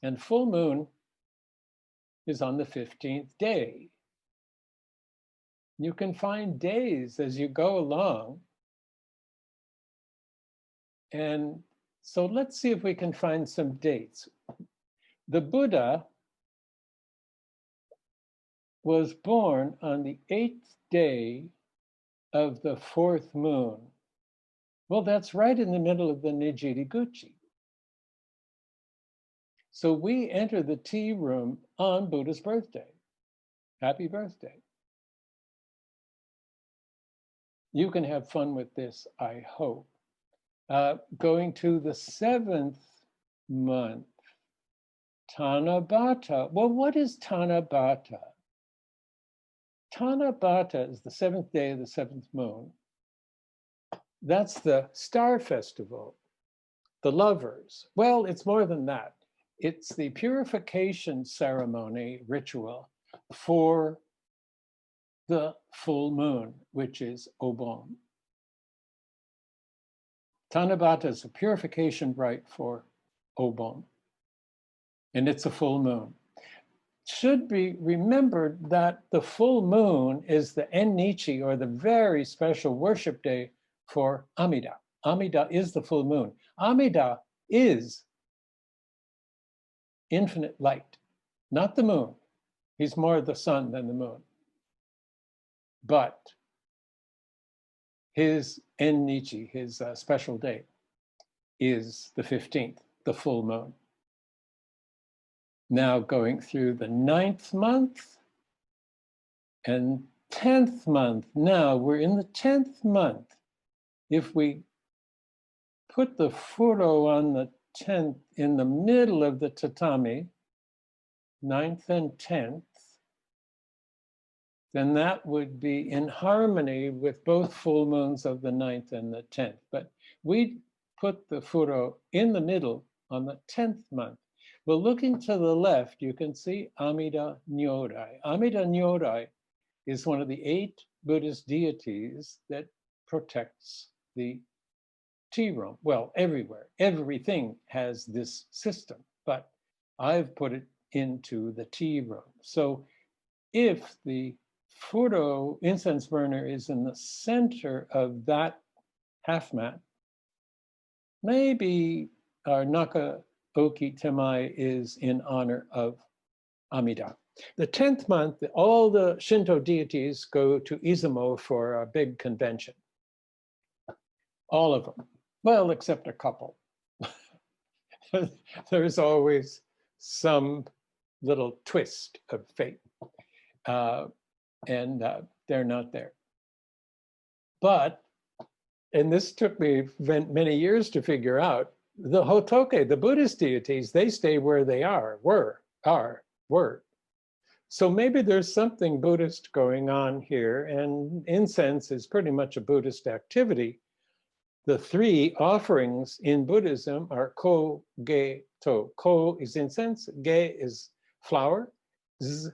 And full moon is on the 15th day. You can find days as you go along. And so let's see if we can find some dates. The Buddha was born on the 8th day of the 4th moon. Well, that's right in the middle of the Nijiri Guchi. So we enter the tea room on Buddha's birthday. Happy birthday. You can have fun with this, I hope. Going to the 7th month, Tanabata. Well, what is Tanabata? Tanabata is the 7th day of the 7th moon. That's the star festival, the lovers. Well, it's more than that. It's the purification ceremony ritual for the full moon, which is Obon. Tanabata is a purification rite for Obon, and it's a full moon. Should be remembered that the full moon is the Ennichi, or the very special worship day for Amida. Amida is the full moon. Amida is infinite light, not the moon. He's more the sun than the moon. But his Ennichi, his special day, is the 15th, the full moon. Now going through the 9th month and 10th month. Now we're in the 10th month. If we put the furo on the 10th in the middle of the tatami, 9th and 10th, then that would be in harmony with both full moons of the 9th and the 10th. But we put the furo in the middle on the 10th month. Well, looking to the left, you can see Amida Nyorai. Amida Nyorai is one of the 8 Buddhist deities that protects the tea room. Well, everywhere, everything has this system, but I've put it into the tea room. So if the furo incense burner is in the center of that half mat, maybe our Nakaoki Temai is in honor of Amida. The 10th month, all the Shinto deities go to Izumo for a big convention. All of them. Well, except a couple. There's always some little twist of fate. And they're not there. But, and this took me many years to figure out, the Hotoke, the Buddhist deities, they stay where they were. So maybe there's something Buddhist going on here, and incense is pretty much a Buddhist activity. The 3 offerings in Buddhism are ko, ge, to. Ko is incense, ge is flower, z,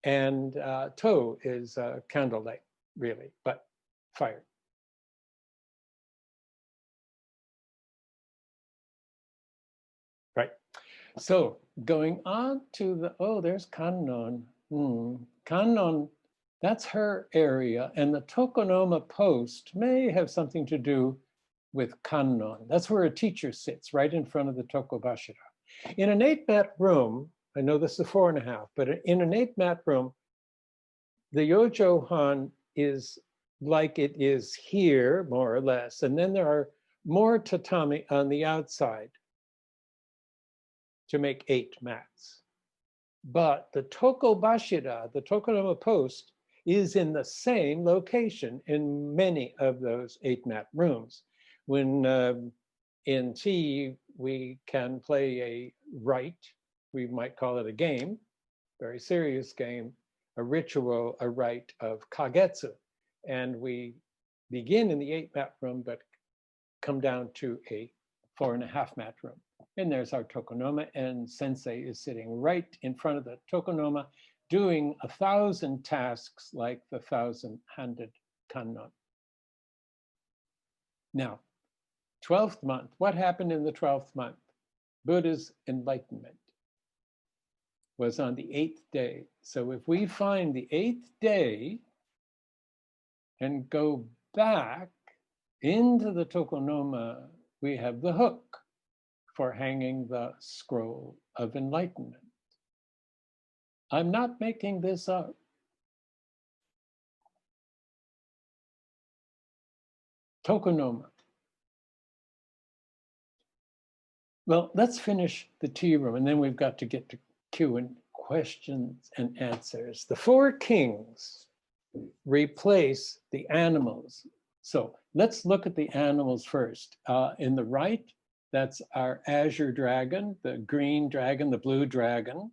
and to is candlelight, really, but fire. Right. So going on to the, oh, there's Kannon. Kannon, that's her area, and the Tokonoma post may have something to do with Kannon. That's where a teacher sits, right in front of the Tokobashira. In an 8-mat room, I know this is a 4.5, but in an 8-mat room, the Yojo-han is like it is here, more or less, and then there are more tatami on the outside to make 8 mats. But the Tokobashira, the Tokonoma post, is in the same location in many of those 8-mat rooms. When in tea, we can play a rite, we might call it a game, very serious game, a ritual, a rite of kagetsu. And we begin in the 8-mat room, but come down to a 4.5-mat room. And there's our Tokonoma, and Sensei is sitting right in front of the Tokonoma, doing 1,000 tasks like the 1,000-handed kannon. Now, 12th month, what happened in the 12th month? Buddha's enlightenment was on the 8th day. So if we find the 8th day and go back into the Tokonoma, we have the hook for hanging the scroll of enlightenment. I'm not making this up. Tokonoma. Well, let's finish the tea room, and then we've got to get to Q and questions and answers. The 4 kings replace the animals. So let's look at the animals first. In the right, that's our azure dragon, the green dragon, the blue dragon.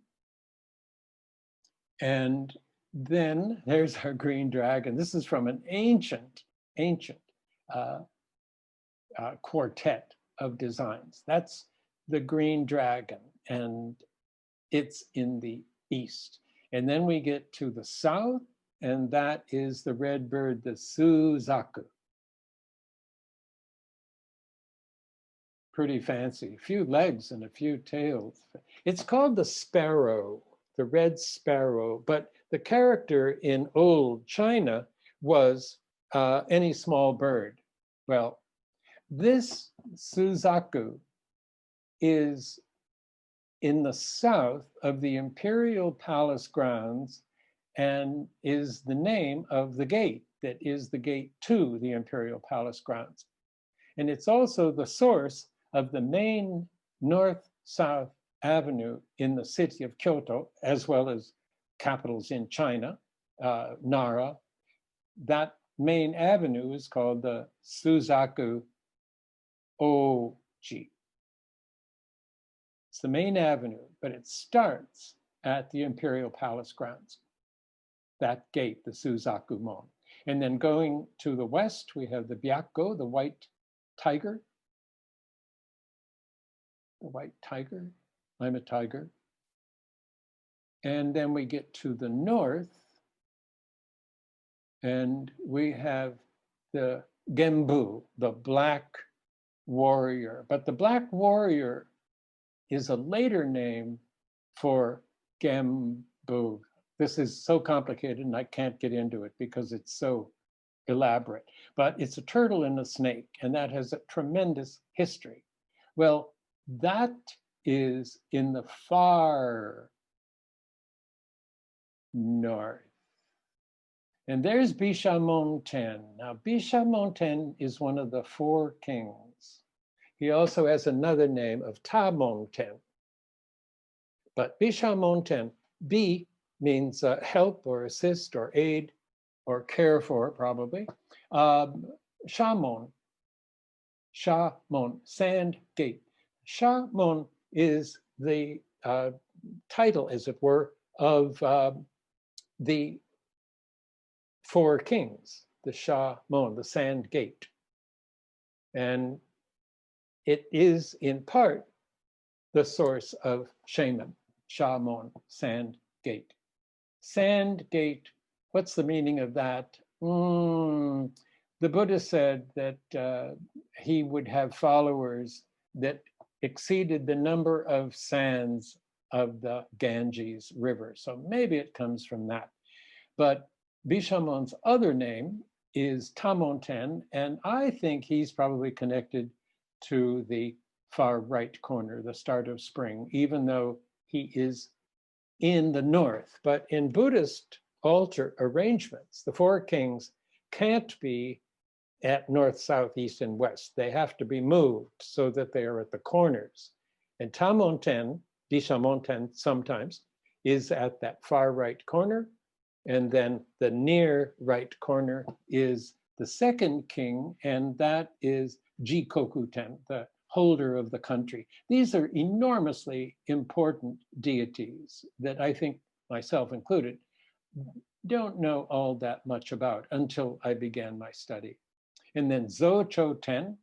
And then there's our green dragon. This is from an ancient quartet of designs. That's the green dragon, and it's in the east. And then we get to the south, and that is the red bird, the Suzaku. Pretty fancy, a few legs and a few tails. It's called the sparrow, the red sparrow, but the character in old China was any small bird. Well, this Suzaku is in the south of the imperial palace grounds and is the name of the gate that is the gate to the imperial palace grounds. And it's also the source of the main north-south avenue in the city of Kyoto, as well as capitals in China, Nara. That main avenue is called the Suzaku Oji. It's the main avenue, but it starts at the imperial palace grounds. That gate, the Suzaku Mon. And then going to the west, we have the Byakko, the white tiger. The white tiger, I'm a tiger. And then we get to the north, and we have the Genbu, the black warrior. But the black warrior is a later name for Genbu. This is so complicated and I can't get into it because it's so elaborate. But it's a turtle and a snake, and that has a tremendous history. Well, that is in the far north. And there's Bishamonten. Now, Bishamonten is one of the 4 kings. He also has another name of Tamonten. But Bishamonten, Bi means help or assist or aid or care for, probably. Shamon, sand gate. Shamon is the title, as it were, of the 4 kings, the Shamon, the sand gate. And it is in part the source of Shaman, Shamon, sand gate. Sand gate, what's the meaning of that? The Buddha said that he would have followers that exceeded the number of sands of the Ganges River. So maybe it comes from that. But Bishamon's other name is Tamonten, and I think he's probably connected to the far right corner, the start of spring, even though he is in the north. But in Buddhist altar arrangements, the 4 kings can't be at north, south, east, and west. They have to be moved so that they are at the corners. And Tamonten, Bishamonten sometimes, is at that far right corner. And then the near right corner is the 2nd king, and that is Jikokuten, the holder of the country. These are enormously important deities that I think, myself included, don't know all that much about until I began my study. And then Zo-Cho-Ten,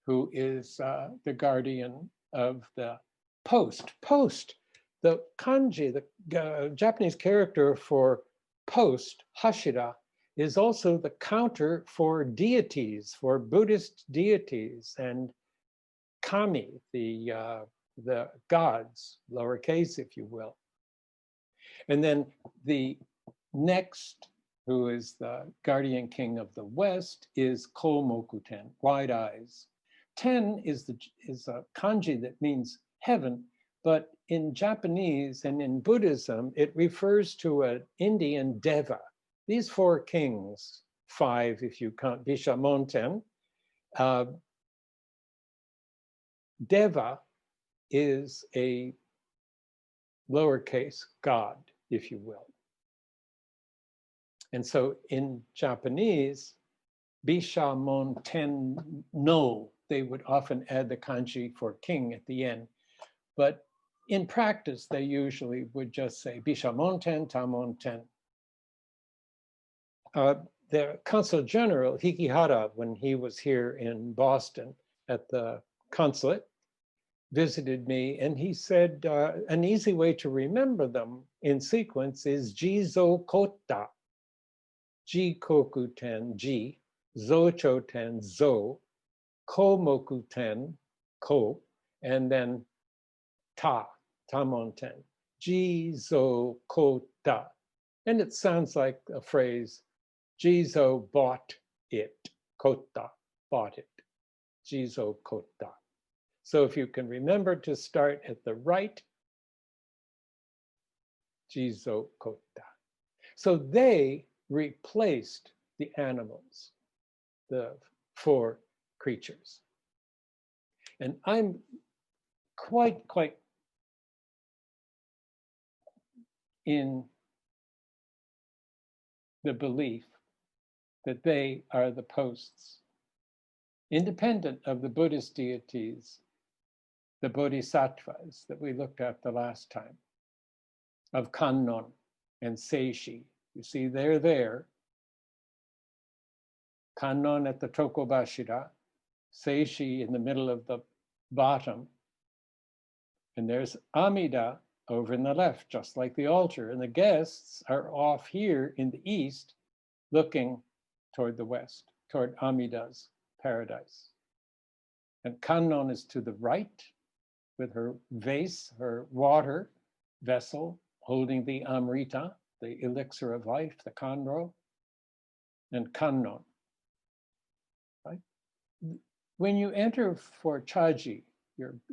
who is the guardian of the post. Post, the kanji, the Japanese character for post, hashira, is also the counter for deities, for Buddhist deities, and kami, the gods, lowercase, if you will. And then the next, who is the guardian king of the West, is Komoku-ten, wide eyes. Ten is a kanji that means heaven, but in Japanese and in Buddhism, it refers to an Indian deva. These four kings, five if you count Bishamonten, deva is a lowercase god, if you will. And so in Japanese, Bishamonten no, they would often add the kanji for king at the end. But in practice, they usually would just say Bishamonten, Tamonten. The Consul General Hikihara, when he was here in Boston at the consulate, visited me, and he said an easy way to remember them in sequence is Jizo Kota, Jikoku-ten, Ji, Zo-Cho-ten, Zo, Komoku-ten, Ko, and then Ta, Tamon-ten, Jizo Kota. And it sounds like a phrase, Jizo bought it, Kota, bought it, Jizo Kota. So if you can remember to start at the right, Jizo Kota. So they replaced the animals, the four creatures. And I'm quite in the belief that they are the posts, independent of the Buddhist deities, the bodhisattvas that we looked at the last time, of Kannon and Seishi. You see, they're there. Kannon at the Tokobashira, Seishi in the middle of the bottom, and there's Amida over in the left, just like the altar, and the guests are off here in the east, looking toward the west, toward Amida's paradise. And Kannon is to the right, with her vase, her water vessel, holding the Amrita, the elixir of life, the Kanro, and Kannon. Right? When you enter for Chaji,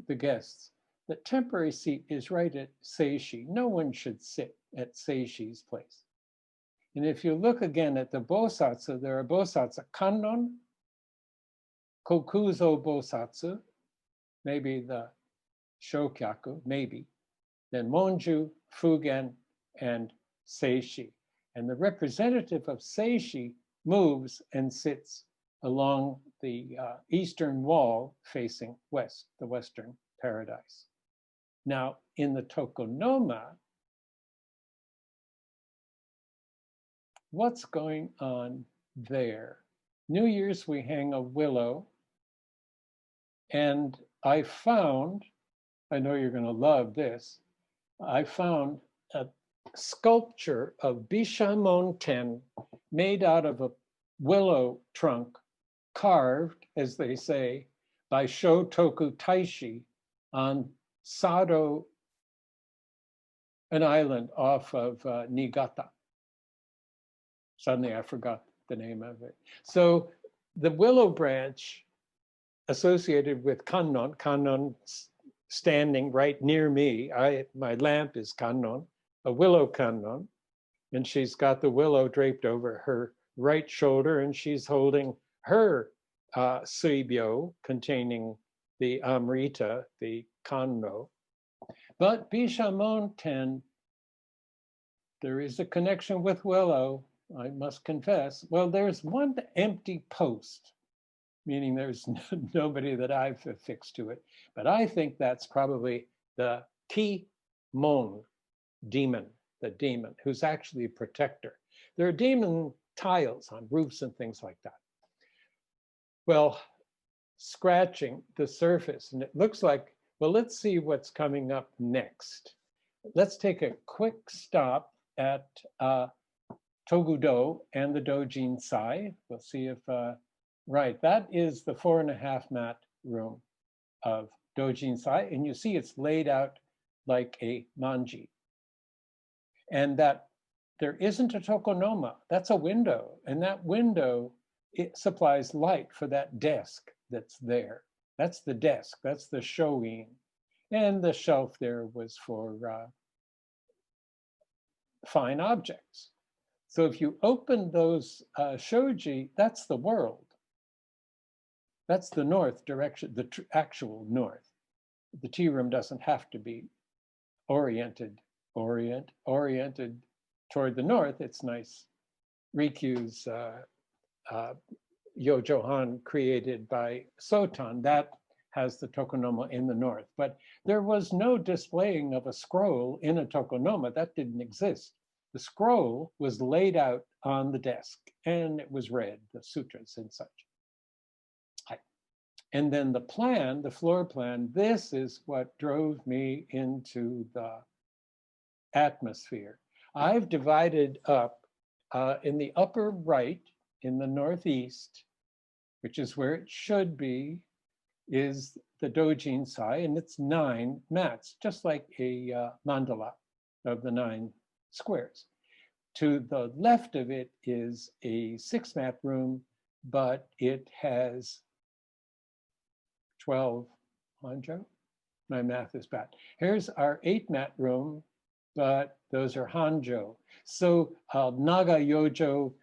the guests, the temporary seat is right at Seishi. No one should sit at Seishi's place. And if you look again at the Bosatsu, there are Bosatsu Kannon, Kokuzo Bosatsu, maybe the Shokaku, maybe, then Monju, Fugen, and Seishi. And the representative of Seishi moves and sits along the eastern wall facing west, the western paradise. Now, in the Tokonoma, what's going on there? New Year's, we hang a willow, and I found, I know you're going to love this, I found a sculpture of Bishamonten made out of a willow trunk, carved, as they say, by Shotoku Taishi on Sado, an island off of Niigata. Suddenly I forgot the name of it. So the willow branch associated with Kannon, Kannon standing right near me, my lamp is Kannon, a willow Kannon, and she's got the willow draped over her right shoulder, and she's holding her suibyo containing the Amrita, the Kanno. But Bishamonten, there is a connection with willow, I must confess. Well, there's one empty post meaning there's nobody that I've affixed to it. But I think that's probably the Ki-mon demon, the demon, who's actually a protector. There are demon tiles on roofs and things like that. Well, scratching the surface, and it looks like, well, let's see what's coming up next. Let's take a quick stop at Togudo and the Dojin Sai. We'll see if, right, that is the 4.5 mat room of Dojin Sai, and you see it's laid out like a manji. And that there isn't a tokonoma, that's a window, and that window, it supplies light for that desk that's there. That's the desk, that's the showing. And the shelf there was for fine objects. So if you open those shoji, that's the world. That's the north direction, the actual north. The tea room doesn't have to be oriented toward the north. It's nice. Rikyu's Yojohan created by Sotan, that has the tokonoma in the north. But there was no displaying of a scroll in a tokonoma. That didn't exist. The scroll was laid out on the desk and it was read, the sutras and such. And then the plan, the floor plan, this is what drove me into the atmosphere. I've divided up in the upper right, in the northeast, which is where it should be, is the Dojin Sai, and it's 9 mats, just like a mandala of the 9 squares. To the left of it is a 6-mat room, but it has 12 hanjo. My math is bad. Here's our 8-mat room, but those are hanjo. So Naga Yojo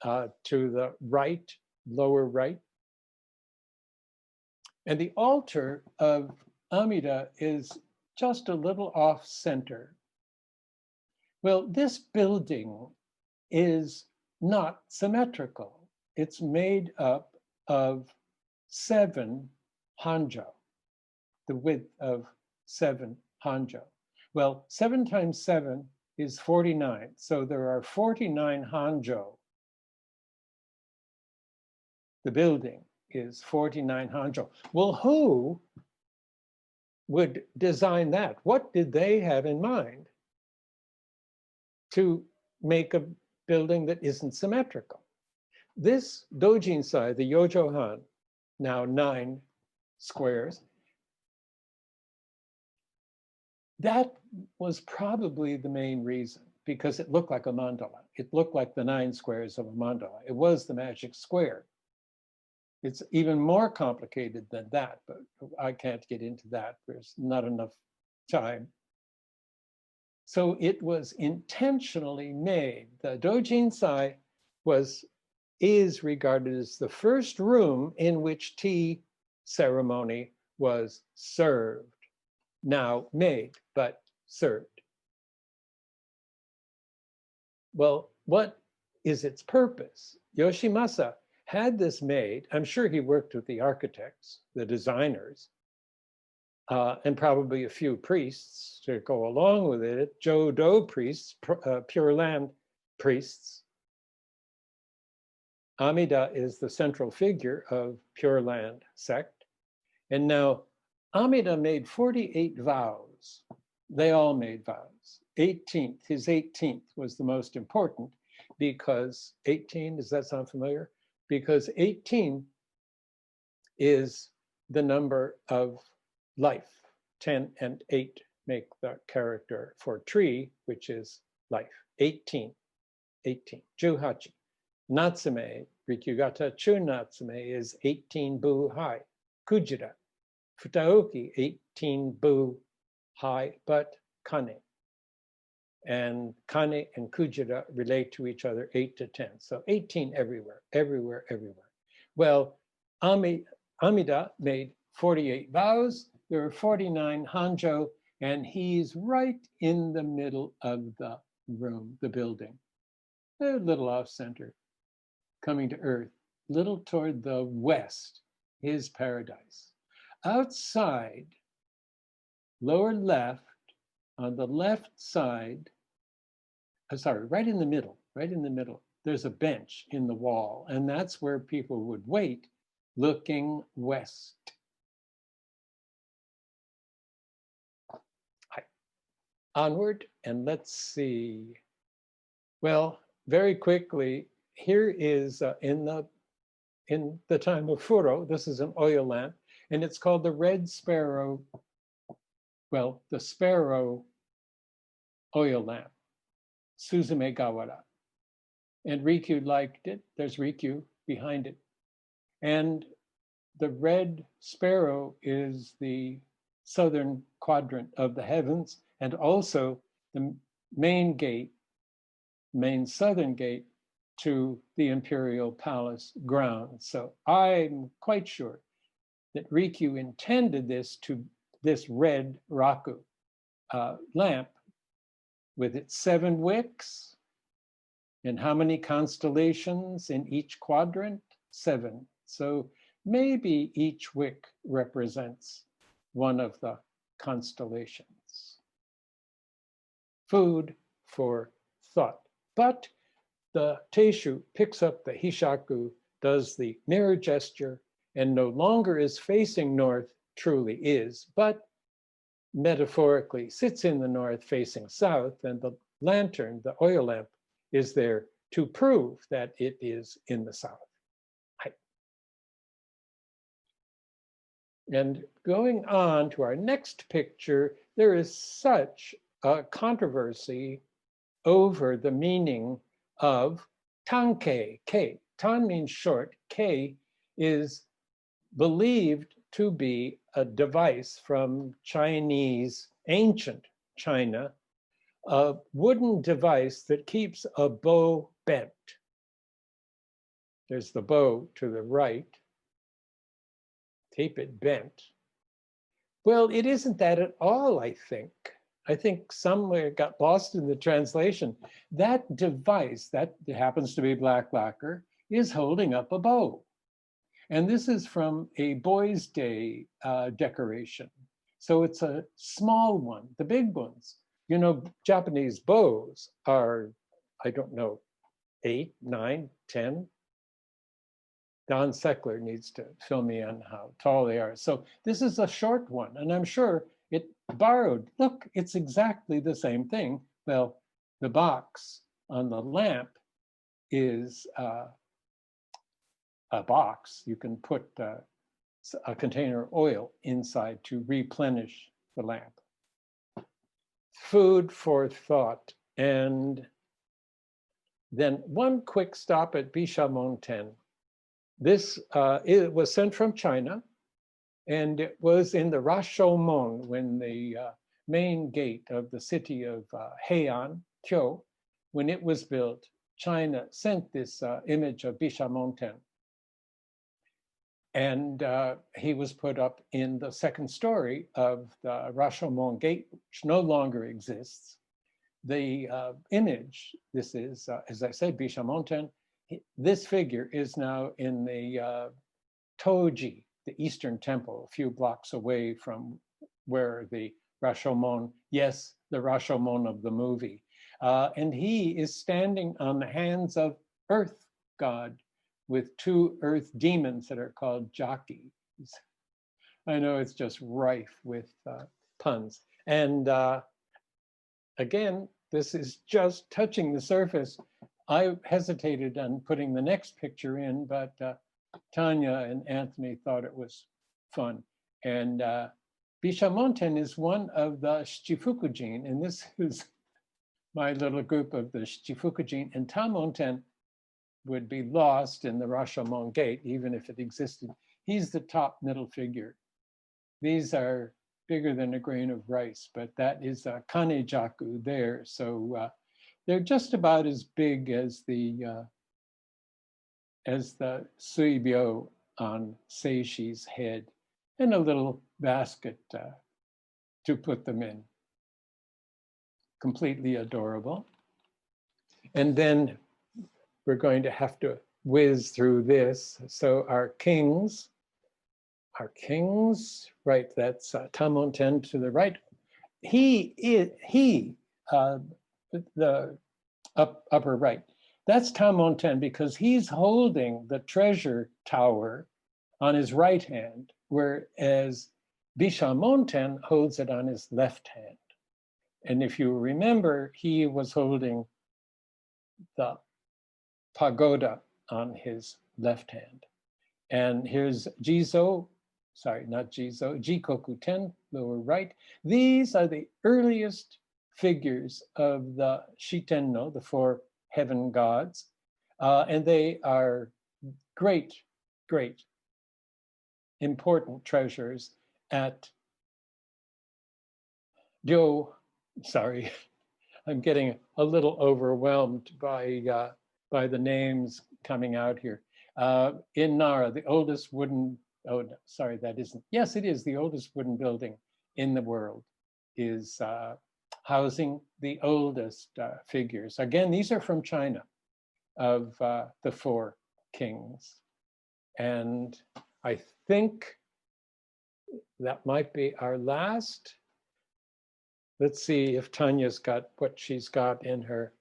to the right, lower right. And the altar of Amida is just a little off center. Well, this building is not symmetrical. It's made up of 7 hanjo, the width of 7 hanjo. Well, 7 times 7 is 49. So there are 49 hanjo. The building is 49 hanjo. Well, who would design that? What did they have in mind to make a building that isn't symmetrical? This Dojin Sai, the Yojohan, now 9 squares, that was probably the main reason, because it looked like a mandala. It looked like the 9 squares of a mandala. It was the magic square. It's even more complicated than that, but I can't get into that. There's not enough time. So it was intentionally made. The Dojin Sai is regarded as the first room in which tea ceremony was served. Now made, but served. Well, what is its purpose? Yoshimasa had this made. I'm sure he worked with the architects, the designers, and probably a few priests to go along with it. Jodo priests, Pure Land priests. Amida is the central figure of Pure Land sect. And now Amida made 48 vows. They all made vows. His 18th was the most important because 18, does that sound familiar? Because 18 is the number of life. 10 and 8 make the character for tree, which is life. 18, 18, Juhachi. Natsume, Rikyugata Chu Natsume is 18 bu high. Kujira, Futaoki, 18 bu high, but Kane. And Kane and Kujira relate to each other 8 to 10. So 18 everywhere, everywhere, everywhere. Well, Amida made 48 vows. There are 49 hanjo, and he's right in the middle of the room, the building. A little off center, coming to earth, little toward the west. his paradise. Outside, lower left, on the left side, sorry, right in the middle, there's a bench in the wall, and that's where people would wait, looking west. Onward, and let's see. Well, very quickly, here is in the time of Furo, this is an oil lamp, and it's called the Red Sparrow, well, the Sparrow oil lamp, Suzume Gawara. And Rikyu liked it. There's Rikyu behind it. And the Red Sparrow is the southern quadrant of the heavens, and also the main gate, main southern gate to the imperial palace grounds. So I'm quite sure that Rikyu intended this red raku lamp with its 7 wicks. And how many constellations in each quadrant? 7. So maybe each wick represents one of the constellations. Food for thought. But the Teishu picks up the Hishaku, does the mirror gesture, and no longer is facing north, truly is, but metaphorically sits in the north facing south, and the lantern, the oil lamp, is there to prove that it is in the south. And going on to our next picture, there is such a controversy over the meaning of tankei, K. Tan means short, K is believed to be a device from Chinese, ancient China, a wooden device that keeps a bow bent. There's the bow to the right. Keep it bent. Well, it isn't that at all, I think. I think somewhere it got lost in the translation. That device, that happens to be black lacquer, is holding up a bow. And this is from a Boys' Day decoration. So it's a small one. The big ones, you know, Japanese bows are, I don't know, 8, 9, 10. Don Seckler needs to fill me in how tall they are. So this is a short one, and I'm sure it borrowed. Look, it's exactly the same thing. Well, the box on the lamp is a box. You can put a container of oil inside to replenish the lamp. Food for thought. And then one quick stop at Bishamonten. This it was sent from China, and it was in the Rashomon when the main gate of the city of Heian, Kyo, when it was built, China sent this image of Bishamonten. And he was put up in the second story of the Rashomon gate, which no longer exists. The image, this is, as I said, Bishamonten. This figure is now in the Toji, the Eastern Temple, a few blocks away from where the Rashomon, yes, the Rashomon of the movie. And he is standing on the hands of Earth God with 2 earth demons that are called Jaki. I know it's just rife with puns. And again, this is just touching the surface. I hesitated on putting the next picture in, but Tanya and Anthony thought it was fun. And Bishamonten is one of the Shichifukujin, and this is my little group of the Shichifukujin, and Tamonten would be lost in the Rashomon gate, even if it existed. He's the top middle figure. These are bigger than a grain of rice, but that is a Kanejaku there. So they're just about as big as the Suibyo on Seishi's head, and a little basket to put them in. Completely adorable. And then we're going to have to whiz through this. So our kings our kings, right? That's Tamonten to the right. The upper right. That's Tamonten because he's holding the treasure tower on his right hand, whereas Bishamonten holds it on his left hand. And if you remember, he was holding the pagoda on his left hand. And here's Jizo, sorry, not Jizo, Jikoku Ten, lower right. These are the earliest figures of the Shitenno, the four heaven gods. And they are great, great, important treasures at Ryo. Sorry, I'm getting a little overwhelmed by the names coming out here. In Nara, the oldest wooden, oh, no, sorry, that isn't, yes, it is the oldest wooden building in the world, is housing the oldest figures. Again, these are from China, of the four kings. And I think that might be our last. Let's see if Tanya's got what she's got in her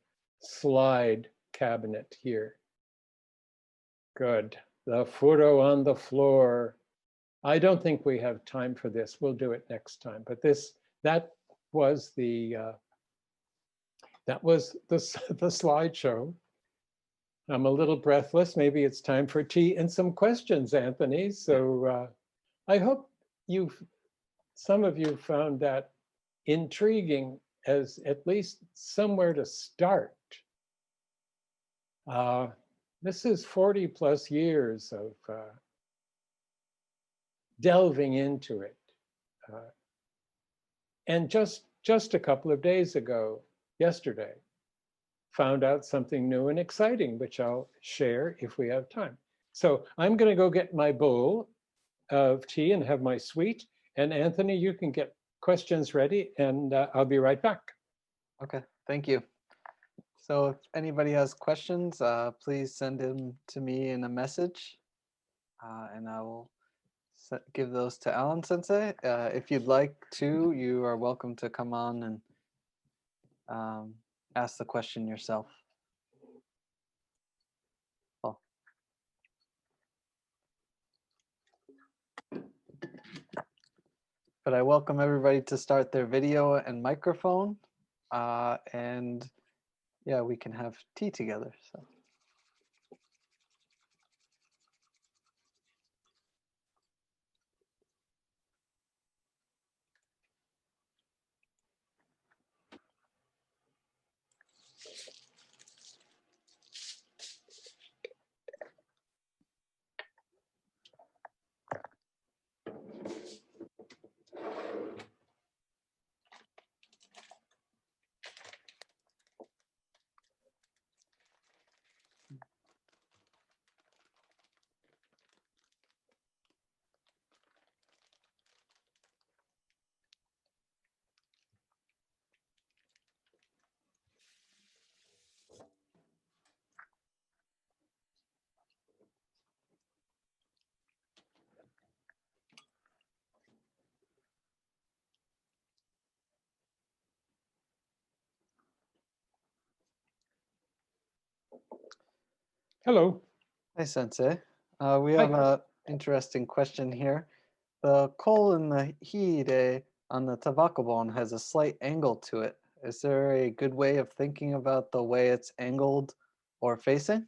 slide cabinet here. Good. The photo on the floor. I don't think we have time for this. We'll do it next time. But that was the slideshow. I'm a little breathless. Maybe it's time for tea and some questions, Anthony. So I hope some of you found that intriguing as at least somewhere to start. This is 40 plus years of delving into it. And just a couple of days ago, yesterday, found out something new and exciting, which I'll share if we have time. So I'm going to go get my bowl of tea and have my sweet. And Anthony, you can get questions ready, and I'll be right back. Okay, thank you. So if anybody has questions, please send them to me in a message, and I will give those to Allan Sensei. If you'd like to, you are welcome to come on and ask the question yourself. Oh. But I welcome everybody to start their video and microphone, and yeah, we can have tea together. So. Hello. Hi, Sensei. We have an interesting question here. The coal in the hide on the tabakobon has a slight angle to it. Is there a good way of thinking about the way it's angled or facing?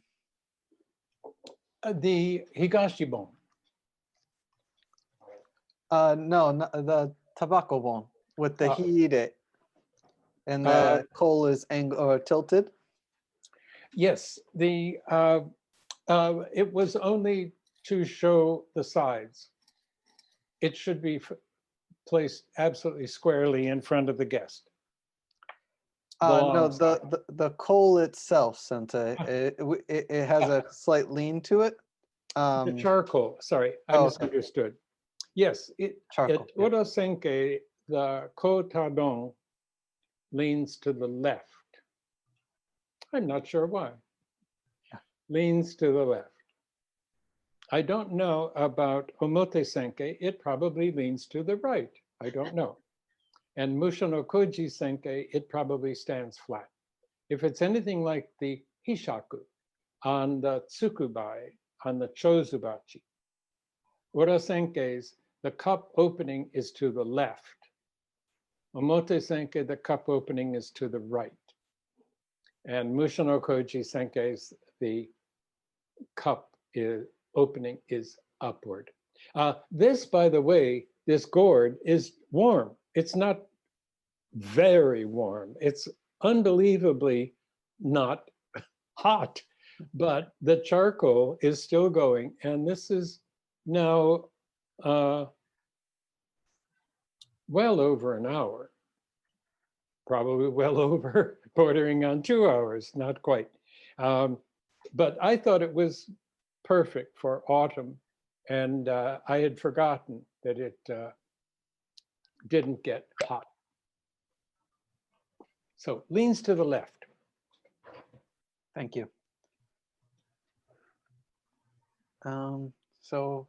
The higashibon. No, the tabakobon with the hide, and the coal is angled or tilted. Yes, it was only to show the sides. It should be placed absolutely squarely in front of the guest. No, the coal itself, Sensei, it has a slight lean to it. The charcoal, sorry, I misunderstood. Yes, Urasenke, the kotadon leans to the left. I'm not sure why. Leans to the left. I don't know about Omote Senke. It probably leans to the right. I don't know. And Musho no Koji Senke, it probably stands flat. If it's anything like the Hishaku on the Tsukuba, on the Chozubachi, Ura Senke's, the cup opening is to the left. Omote Senke, the cup opening is to the right. And Musho no Koji Senke's, the cup opening is upward. This, by the way, this gourd is warm. It's not very warm. It's unbelievably not hot, but the charcoal is still going. And this is now well over an hour, probably well over, bordering on 2 hours, not quite. But I thought it was perfect for autumn. And I had forgotten that it didn't get hot. So leans to the left. Thank you. So,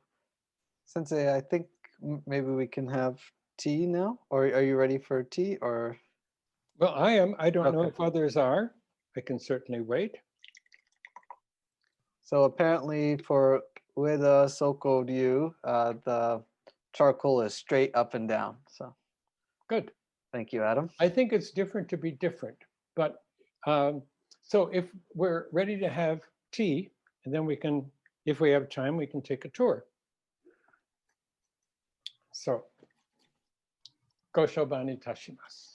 Sensei, I think maybe we can have tea now. Or are you ready for tea? Or Well, I am. I don't know Okay. if others are. I can certainly wait. so apparently for Ueda Soko Ryu, the charcoal is straight up and down. So Good. thank you, Adam. I think it's different to be different. But so if we're ready to have tea, and then we can, if we have time, we can take a tour. So, Goshobani tashimasu.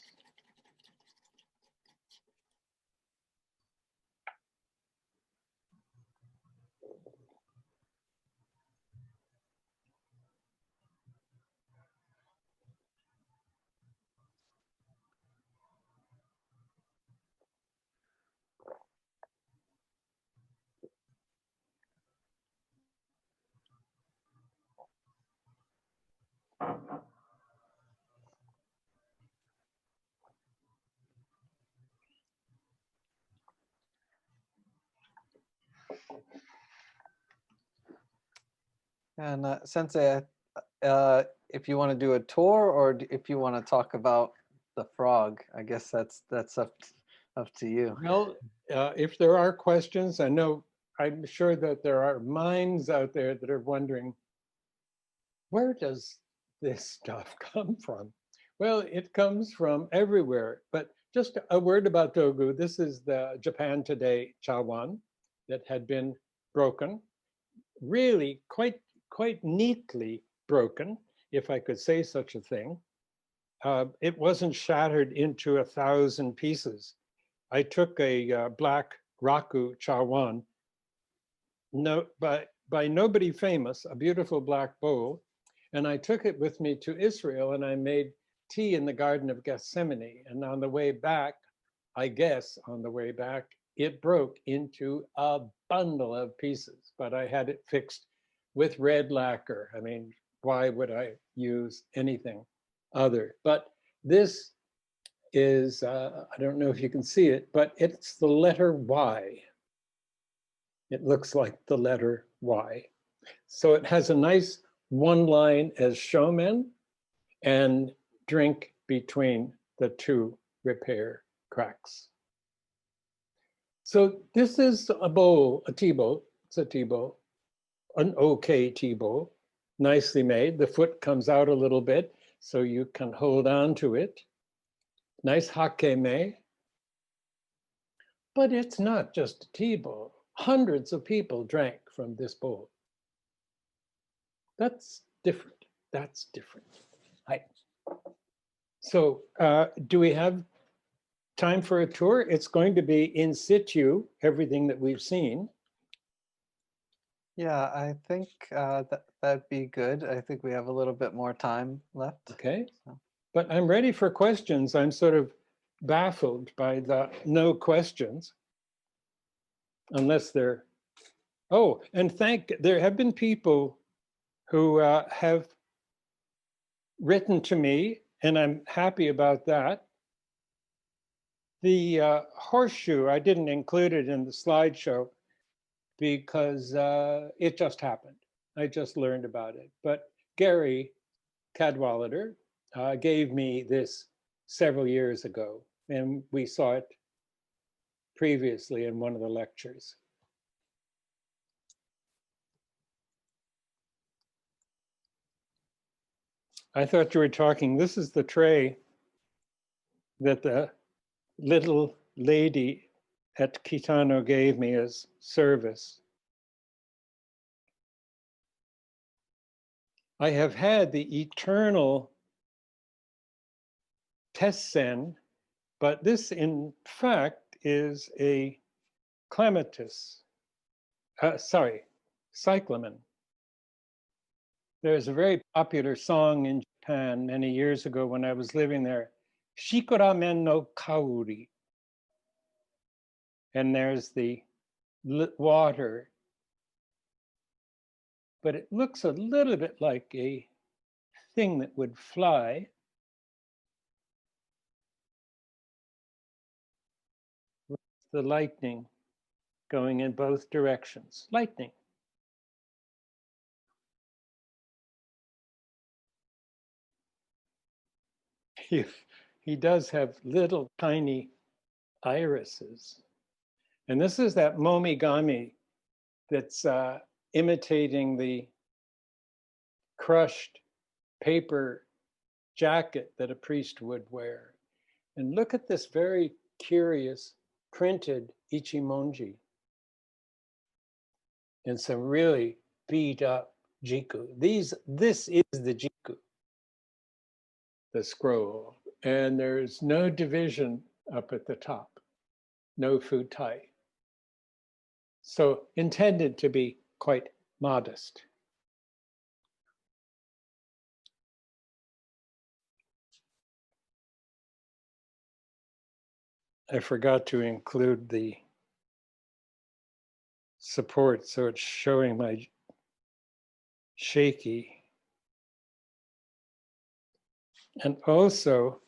And Sensei, if you want to do a tour or if you want to talk about the frog, I guess that's up to you. Well, if there are questions, I'm sure that there are minds out there that are wondering, where does this stuff come from? Well, it comes from everywhere. But just a word about Togu. This is the Japan Today chawan that had been broken, really quite neatly broken, if I could say such a thing. It wasn't shattered into 1,000 pieces. I took a black raku chawan, by nobody famous, a beautiful black bowl, and I took it with me to Israel, and I made tea in the Garden of Gethsemane. And on the way back, I guess on the way back, it broke into a bundle of pieces, but I had it fixed with red lacquer. I mean, why would I use anything other? But this is, I don't know if you can see it, but it's the letter Y. It looks like the letter Y. So it has a nice one line as shomen and drink between the two repair cracks. So this is a bowl, a tea bowl. It's a tea bowl, an okay tea bowl, nicely made. The foot comes out a little bit so you can hold on to it. Nice hakeme. But it's not just a tea bowl. Hundreds of people drank from this bowl. That's different. That's different. Hi. So do we have time for a tour? It's going to be in situ, everything that we've seen. Yeah, I think that'd be good. I think we have a little bit more time left. Okay. So. But I'm ready for questions. I'm sort of baffled by the no questions. Unless they're, oh, and there have been people who have written to me, and I'm happy about that. The horseshoe, I didn't include it in the slideshow because it just happened. I just learned about it. But Gary Cadwallader gave me this several years ago, and we saw it previously in one of the lectures. I thought you were talking, this is the tray that the little lady at Kitano gave me as service. I have had the eternal tessen, but this in fact is a clematis, cyclamen. There's a very popular song in Japan many years ago when I was living there, Shikuramen no Kauri. And there's the water, but it looks a little bit like a thing that would fly. The lightning going in both directions. Lightning. He does have little tiny irises. And this is that momigami that's imitating the crushed paper jacket that a priest would wear. And look at this very curious printed ichimonji and some really beat up jiku. This is the jiku, the scroll, and there's no division up at the top, no futai. So intended to be quite modest. I forgot to include the support, so it's showing my shaky. And also,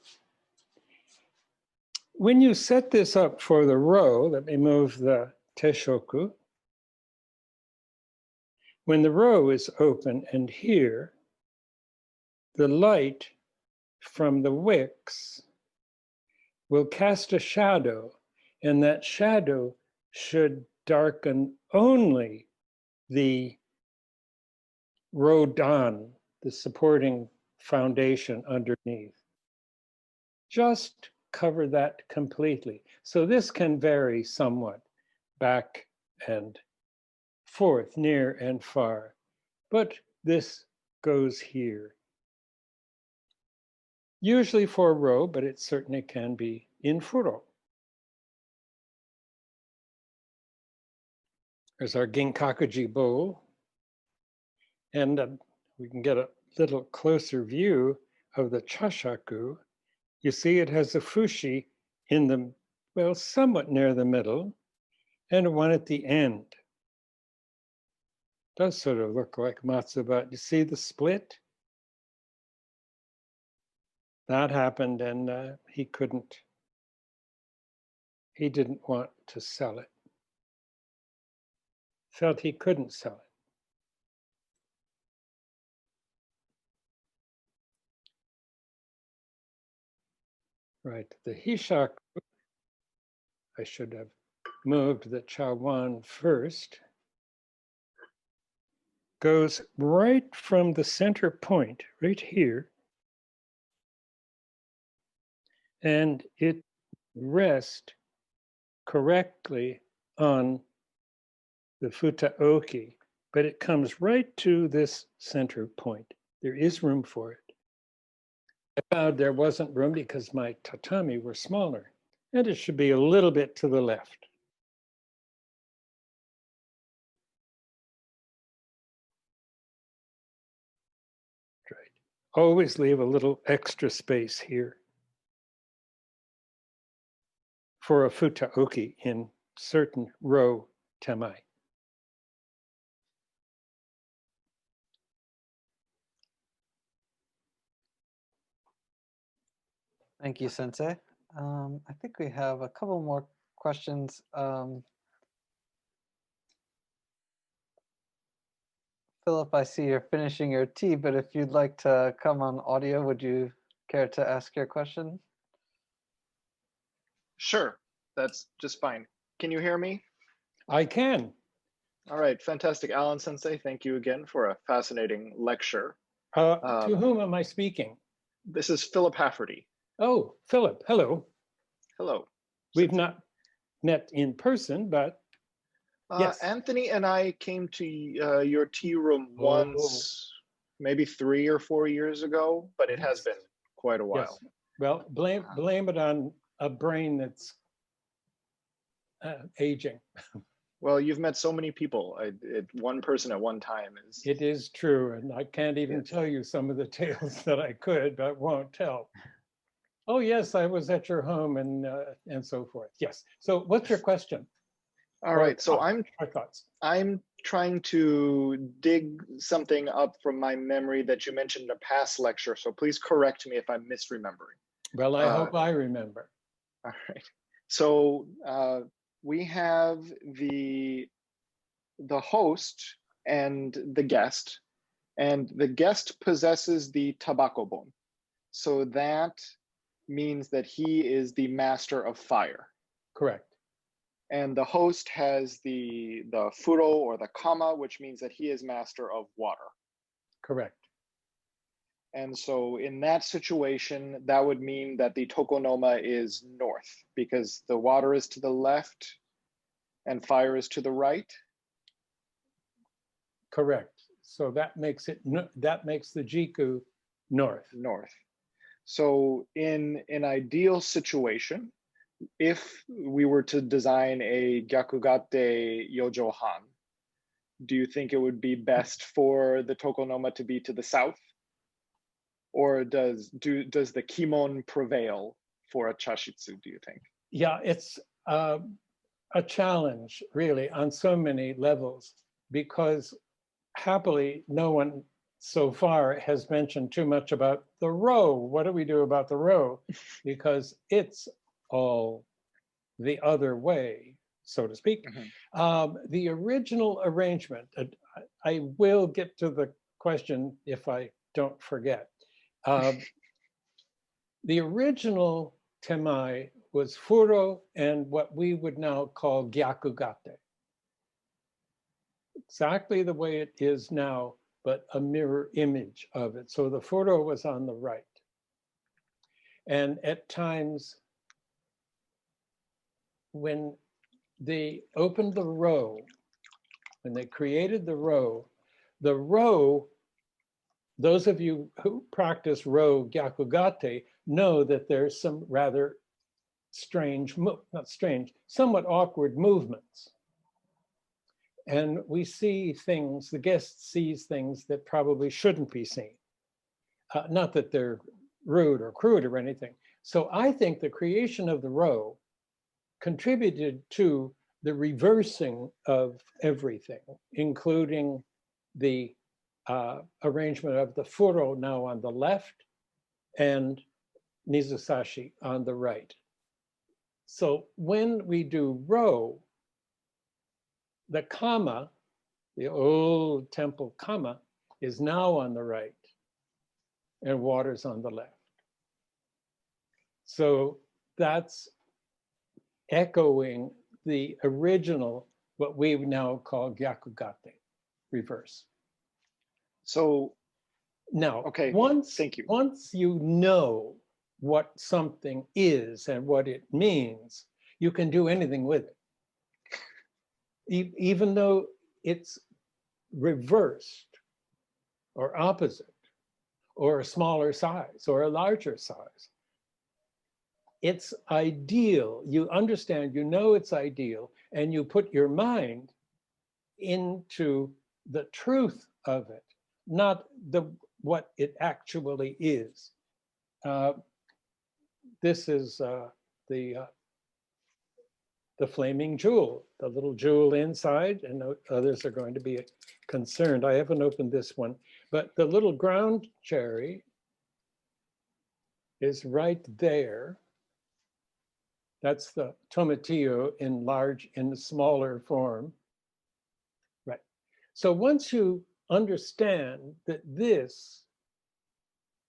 when you set this up for the row, let me move the teshoku. When the row is open and here, the light from the wicks will cast a shadow, and that shadow should darken only the rodan, the supporting foundation underneath. Just cover that completely. So this can vary somewhat back and forth, near and far, but this goes here. Usually for a row, but it certainly can be in furo. There's our ginkakuji bowl. And we can get a little closer view of the Cha-Chaku. You see it has a fushi in the, well, somewhat near the middle, and one at the end. Does sort of look like matsuba. You see the split? That happened, and he didn't want to sell it. Felt he couldn't sell it. Right, the Hishaku, I should have moved the Chawan first, goes right from the center point, right here, and it rests correctly on the futaoki, but it comes right to this center point. There is room for it. I found there wasn't room because my tatami were smaller, and it should be a little bit to the left. Right. Always leave a little extra space here for a futaoki in certain row temai. Thank you, Sensei. I think we have a couple more questions. Philip, I see you're finishing your tea, but if you'd like to come on audio, would you care to ask your question? Sure, that's just fine. Can you hear me? I can. All right, fantastic. Allan Sensei, thank you again for a fascinating lecture. To whom am I speaking? This is Philip Hafferty. Oh, Philip, hello. Hello. We've Sensei. not met in person, but yes. Anthony and I came to your tea room once, maybe 3 or 4 years ago, but it has been quite a while. Yes. Well, blame it on a brain that's aging. Well, you've met so many people. One person at one time is. It is true, and I can't even Yes. tell you some of the tales that I could, but won't tell. Oh yes, I was at your home and so forth. Yes. So, what's your question? All right. So our thoughts. I'm trying to dig something up from my memory that you mentioned in a past lecture. So please correct me if I'm misremembering. Well, I hope I remember. All right. So we have the host and the guest possesses the tobacco bone. So that means that he is the master of fire. Correct. And the host has the furo or the kama, which means that he is master of water. Correct. And so in that situation, that would mean that the tokonoma is north because the water is to the left and fire is to the right. Correct. So that makes the jiku north. North. So in an ideal situation, if we were to design a gyakugate yojohan, do you think it would be best for the tokonoma to be to the south? Or does the kimon prevail for a chashitsu, do you think? Yeah, it's a challenge, really, on so many levels, because happily, no one so far has mentioned too much about the row. What do we do about the row? Because it's all the other way, so to speak. Mm-hmm. The original arrangement, I will get to the question if I don't forget. The original temai was furo and what we would now call gyakugate. Exactly the way it is now, but a mirror image of it. So the furo was on the right. And at times, when they opened the row, when they created the row, those of you who practice row gyakugate know that there's some rather strange, not strange, somewhat awkward movements. And we see things, the guest sees things that probably shouldn't be seen. Not that they're rude or crude or anything. So I think the creation of the row contributed to the reversing of everything, including the arrangement of the furo now on the left and Mizusashi on the right. So when we do row, the kama, the old temple kama, is now on the right and water's on the left. So that's echoing the original, what we now call gyakugate, reverse. So now, okay, thank you. Once you know what something is and what it means, you can do anything with it. Even though it's reversed or opposite or a smaller size or a larger size. It's ideal. You understand, you know it's ideal, and you put your mind into the truth of it, not what it actually is. This is the flaming jewel, the little jewel inside, and others are going to be concerned. I haven't opened this one, but the little ground cherry is right there. That's the tomatillo in the smaller form. Right. So once you understand that this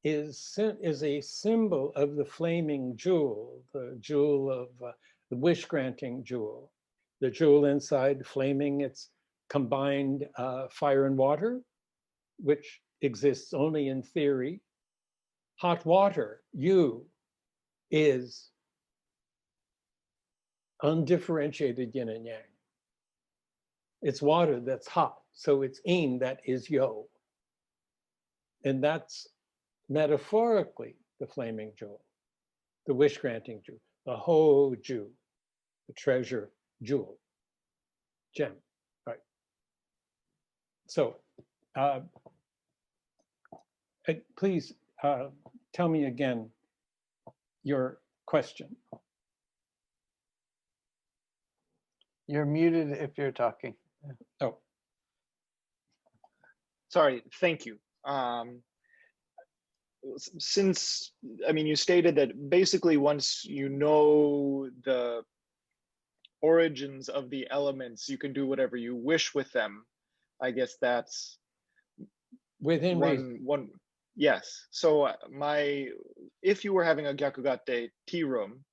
is a symbol of the flaming jewel, the jewel of the wish-granting jewel. The jewel inside flaming, it's combined fire and water, which exists only in theory. Hot water, you, is undifferentiated yin and yang. It's water that's hot, so it's in that is yo. And that's metaphorically the flaming jewel, the wish-granting jewel, the whole Jew, the treasure jewel, gem, right? So please tell me again your question. You're muted if you're talking. Oh. Sorry, thank you. Since, I mean, you stated that basically once you know the origins of the elements, you can do whatever you wish with them. I guess that's within reason. One, yes. So if you were having a Gyakugate tea room,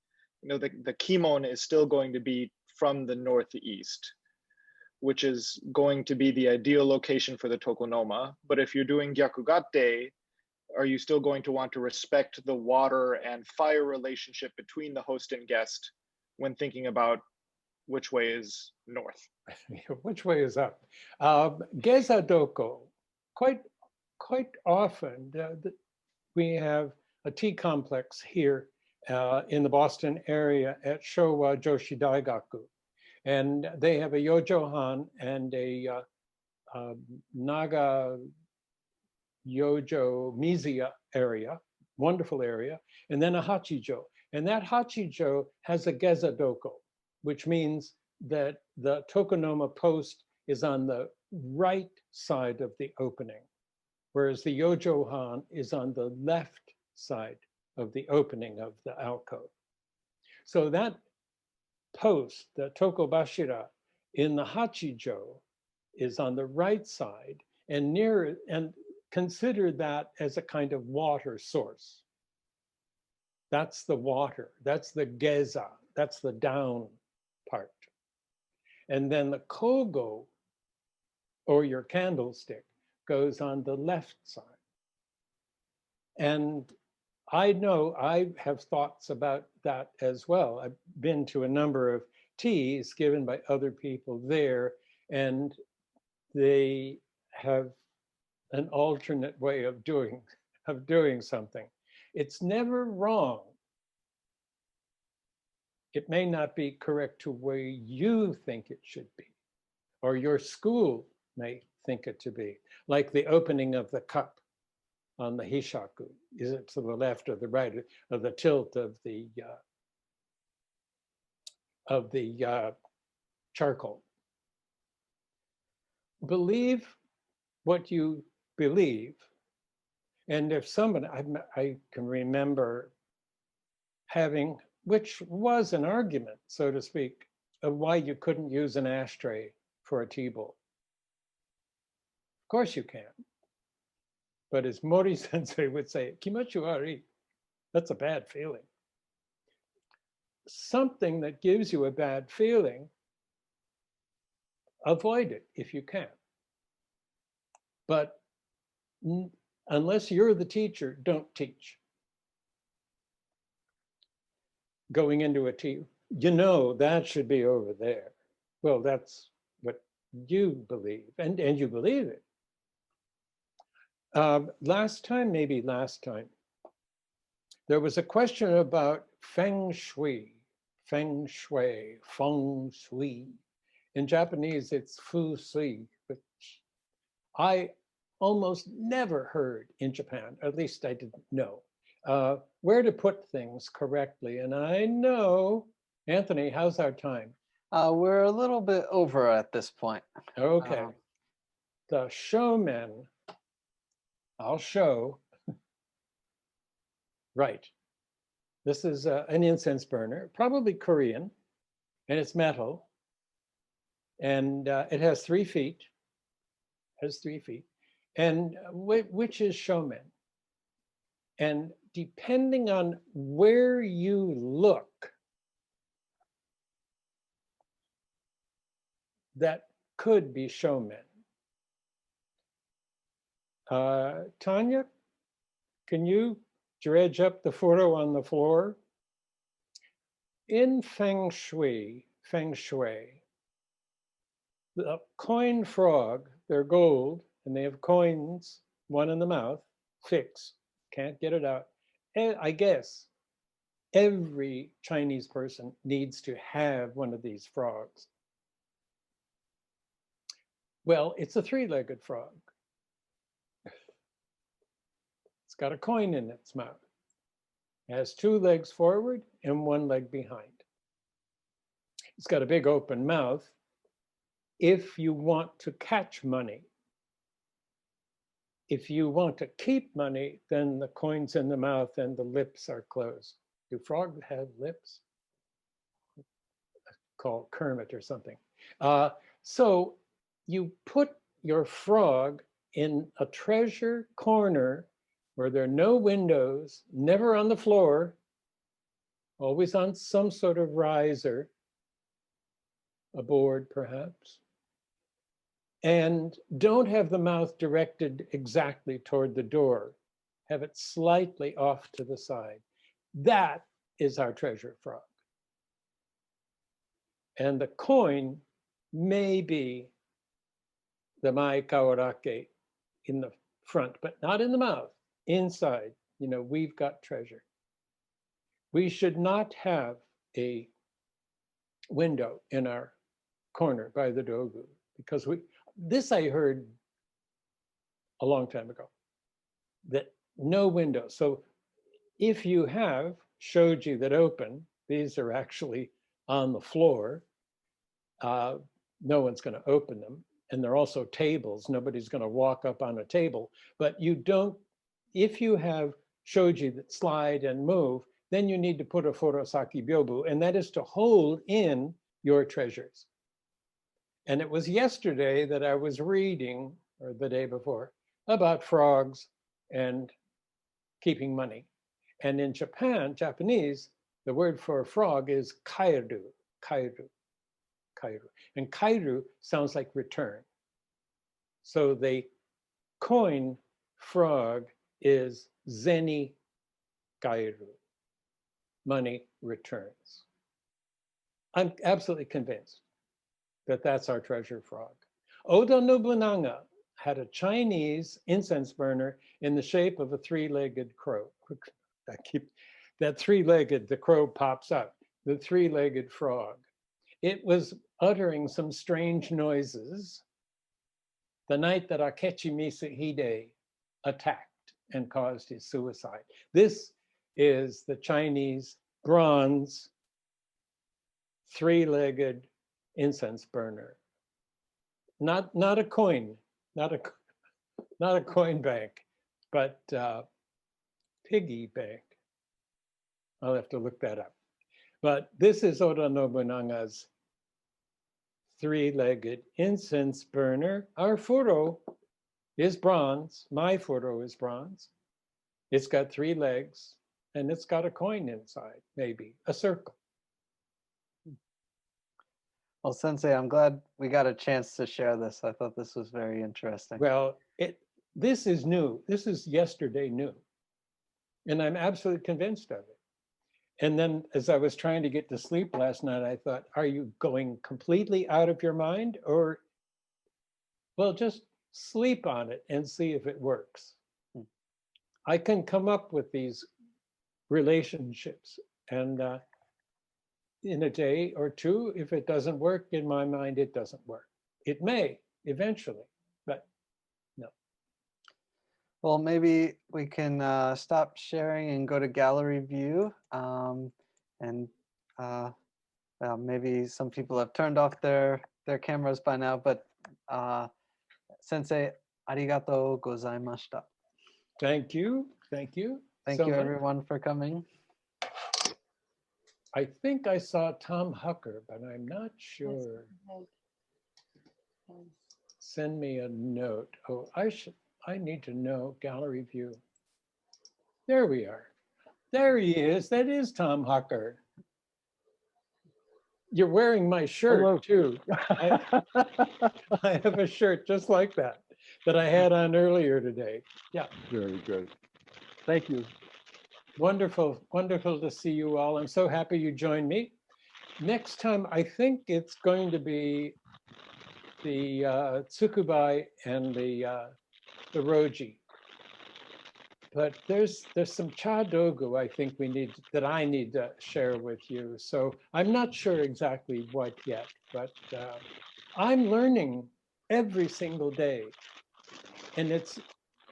you know, the kimon is still going to be from the northeast, which is going to be the ideal location for the Tokonoma. But if you're doing Gyakugate, are you still going to want to respect the water and fire relationship between the host and guest when thinking about which way is north? Which way is up? Geza doko, quite often we have a tea complex here in the Boston area at Showa Joshi Daigaku. And they have a Yojohan and a Naga Yojo Mizuya area, wonderful area, and then a Hachijo. And that Hachijo has a Geza doko, which means that the Tokonoma post is on the right side of the opening, whereas the Yojohan is on the left side of the opening of the alcove. So that post, the Tokobashira in the Hachijo, is on the right side, and near it, and consider that as a kind of water source. That's the water, that's the Geza, that's the down part. And then the Kogo, or your candlestick, goes on the left side. And I know I have thoughts about that as well. I've been to a number of teas given by other people there, and they have an alternate way of doing something. It's never wrong. It may not be correct to where you think it should be, or your school may think it to be, like the opening of the cup on the Hishaku. Is it to the left or the right of the tilt of the charcoal? Believe what you believe. And if somebody, I can remember having, which was an argument, so to speak, of why you couldn't use an ashtray for a tea bowl. Of course you can. But as Mori sensei would say, kimachi wari, that's a bad feeling. Something that gives you a bad feeling, avoid it if you can. But unless you're the teacher, don't teach. Going into a tea, you know, that should be over there. Well, that's what you believe, and you believe it. Last time, there was a question about feng shui. In Japanese, it's fu sui, which I almost never heard in Japan, at least I didn't know, where to put things correctly. And I know, Anthony, how's our time? We're a little bit over at this point. Okay. The showmen, I'll show. Right. This is an incense burner, probably Korean, and it's metal. And it has 3 feet. And which is shomen. And depending on where you look, that could be shomen. Tanya, can you dredge up the photo on the floor? In feng shui, the coin frog, they're gold and they have coins, one in the mouth, fixed, can't get it out. And I guess every Chinese person needs to have one of these frogs. Well, it's a three-legged frog. It's got a coin in its mouth. It has two legs forward and one leg behind. It's got a big open mouth. If you want to catch money, if you want to keep money, then the coin's in the mouth and the lips are closed. Do frogs have lips? Called Kermit or something. So you put your frog in a treasure corner where there are no windows, never on the floor, always on some sort of riser, a board perhaps, and don't have the mouth directed exactly toward the door. Have it slightly off to the side. That is our treasure frog. And the coin may be the mai kawarake in the front, but not in the mouth, inside. You know, we've got treasure. We should not have a window in our corner by the dogu because this I heard a long time ago, that no window. So if you have shoji that open, these are actually on the floor, no one's going to open them. And they're also tables. Nobody's going to walk up on a table. But you don't, if you have shoji that slide and move, then you need to put a forosaki byobu, and that is to hold in your treasures. And it was yesterday that I was reading, or the day before, about frogs and keeping money. And in Japanese, the word for a frog is kairu. And kairu sounds like return. So the coin frog is zeni kairu, money returns. I'm absolutely convinced that that's our treasure frog. Oda Nobunaga had a Chinese incense burner in the shape of a three-legged crow. That three-legged, the crow pops up, the three-legged frog. It was uttering some strange noises the night that Akechi Mitsuhide attacked and caused his suicide. This is the Chinese bronze three-legged incense burner. Not a coin, not a coin bank, but piggy bank. I'll have to look that up. But this is Oda Nobunaga's three-legged incense burner. Our photo is bronze. My photo is bronze. It's got three legs and it's got a coin inside, maybe a circle. Well, Sensei, I'm glad we got a chance to share this. I thought this was very interesting. Well, this is new. This is yesterday new. And I'm absolutely convinced of it. And then as I was trying to get to sleep last night, I thought, are you going completely out of your mind? Or, well, just sleep on it and see if it works. I can come up with these relationships. And in a day or two, if it doesn't work, in my mind, it doesn't work. It may eventually, but no. Well, maybe we can stop sharing and go to gallery view. Maybe some people have turned off their cameras by now, but Sensei, arigatou gozaimashita. Thank you. Thank you. Thank you, everyone, for coming. I think I saw Tom Hucker, but I'm not sure. Send me a note. Oh, I need to know gallery view. There we are. There he is. That is Tom Hucker. You're wearing my shirt Hello. too. I have a shirt just like that I had on earlier today. Yeah. Very good. Thank you. Wonderful, wonderful to see you all. I'm so happy you joined me. Next time, I think it's going to be the Tsukuba and the Roji. But there's some cha dogu I think I need to share with you. So I'm not sure exactly what yet, but I'm learning every single day. And it's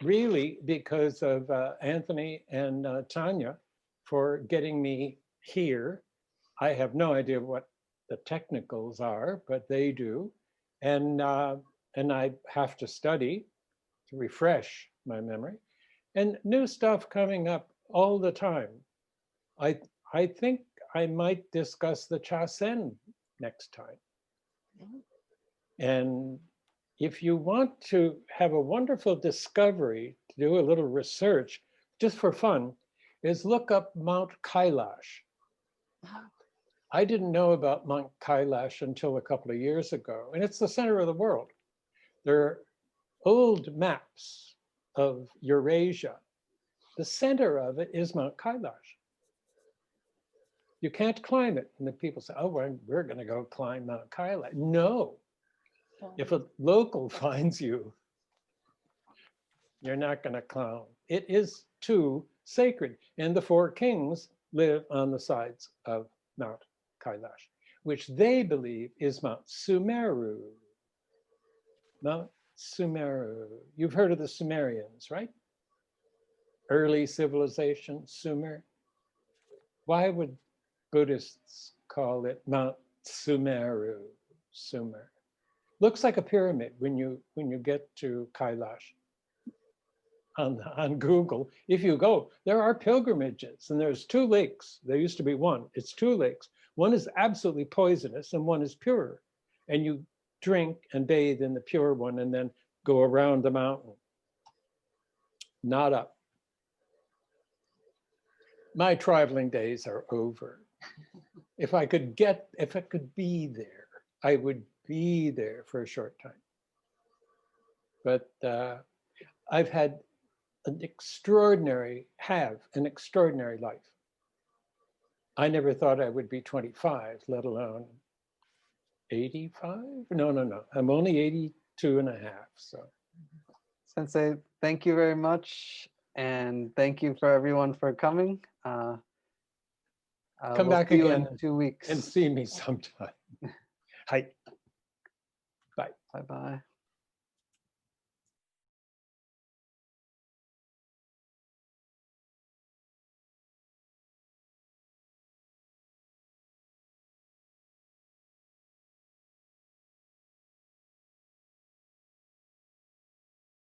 really because of Anthony and Tanya for getting me here. I have no idea what the technicals are, but they do. And I have to study to refresh my memory. And new stuff coming up all the time. I think I might discuss the Chasen next time. And if you want to have a wonderful discovery, to do a little research, just for fun, is look up Mount Kailash. I didn't know about Mount Kailash until a couple of years ago, and it's the center of the world. There are old maps of Eurasia. The center of it is Mount Kailash. You can't climb it. And the people say, oh, we're going to go climb Mount Kailash. No. If a local finds you, you're not going to climb. It is too sacred. And the four kings live on the sides of Mount Kailash, which they believe is Mount Sumeru. Mount Sumeru. You've heard of the Sumerians, right? Early civilization, Sumer. Why would Buddhists call it Mount Sumeru? Sumer. Looks like a pyramid when you get to Kailash on Google. If you go, there are pilgrimages, and there's two lakes. There used to be one. It's two lakes. One is absolutely poisonous, and one is pure. And you drink and bathe in the pure one, and then go around the mountain. Not up. My traveling days are over. If I could be there, I would be there for a short time. But I've had an extraordinary life. I never thought I would be 25, let alone 85? No. I'm only 82 and a half, so. Sensei, thank you very much. And thank you for everyone for coming. Come we'll back see you again in 2 weeks. and see me sometime. Hi. Bye. Bye-bye.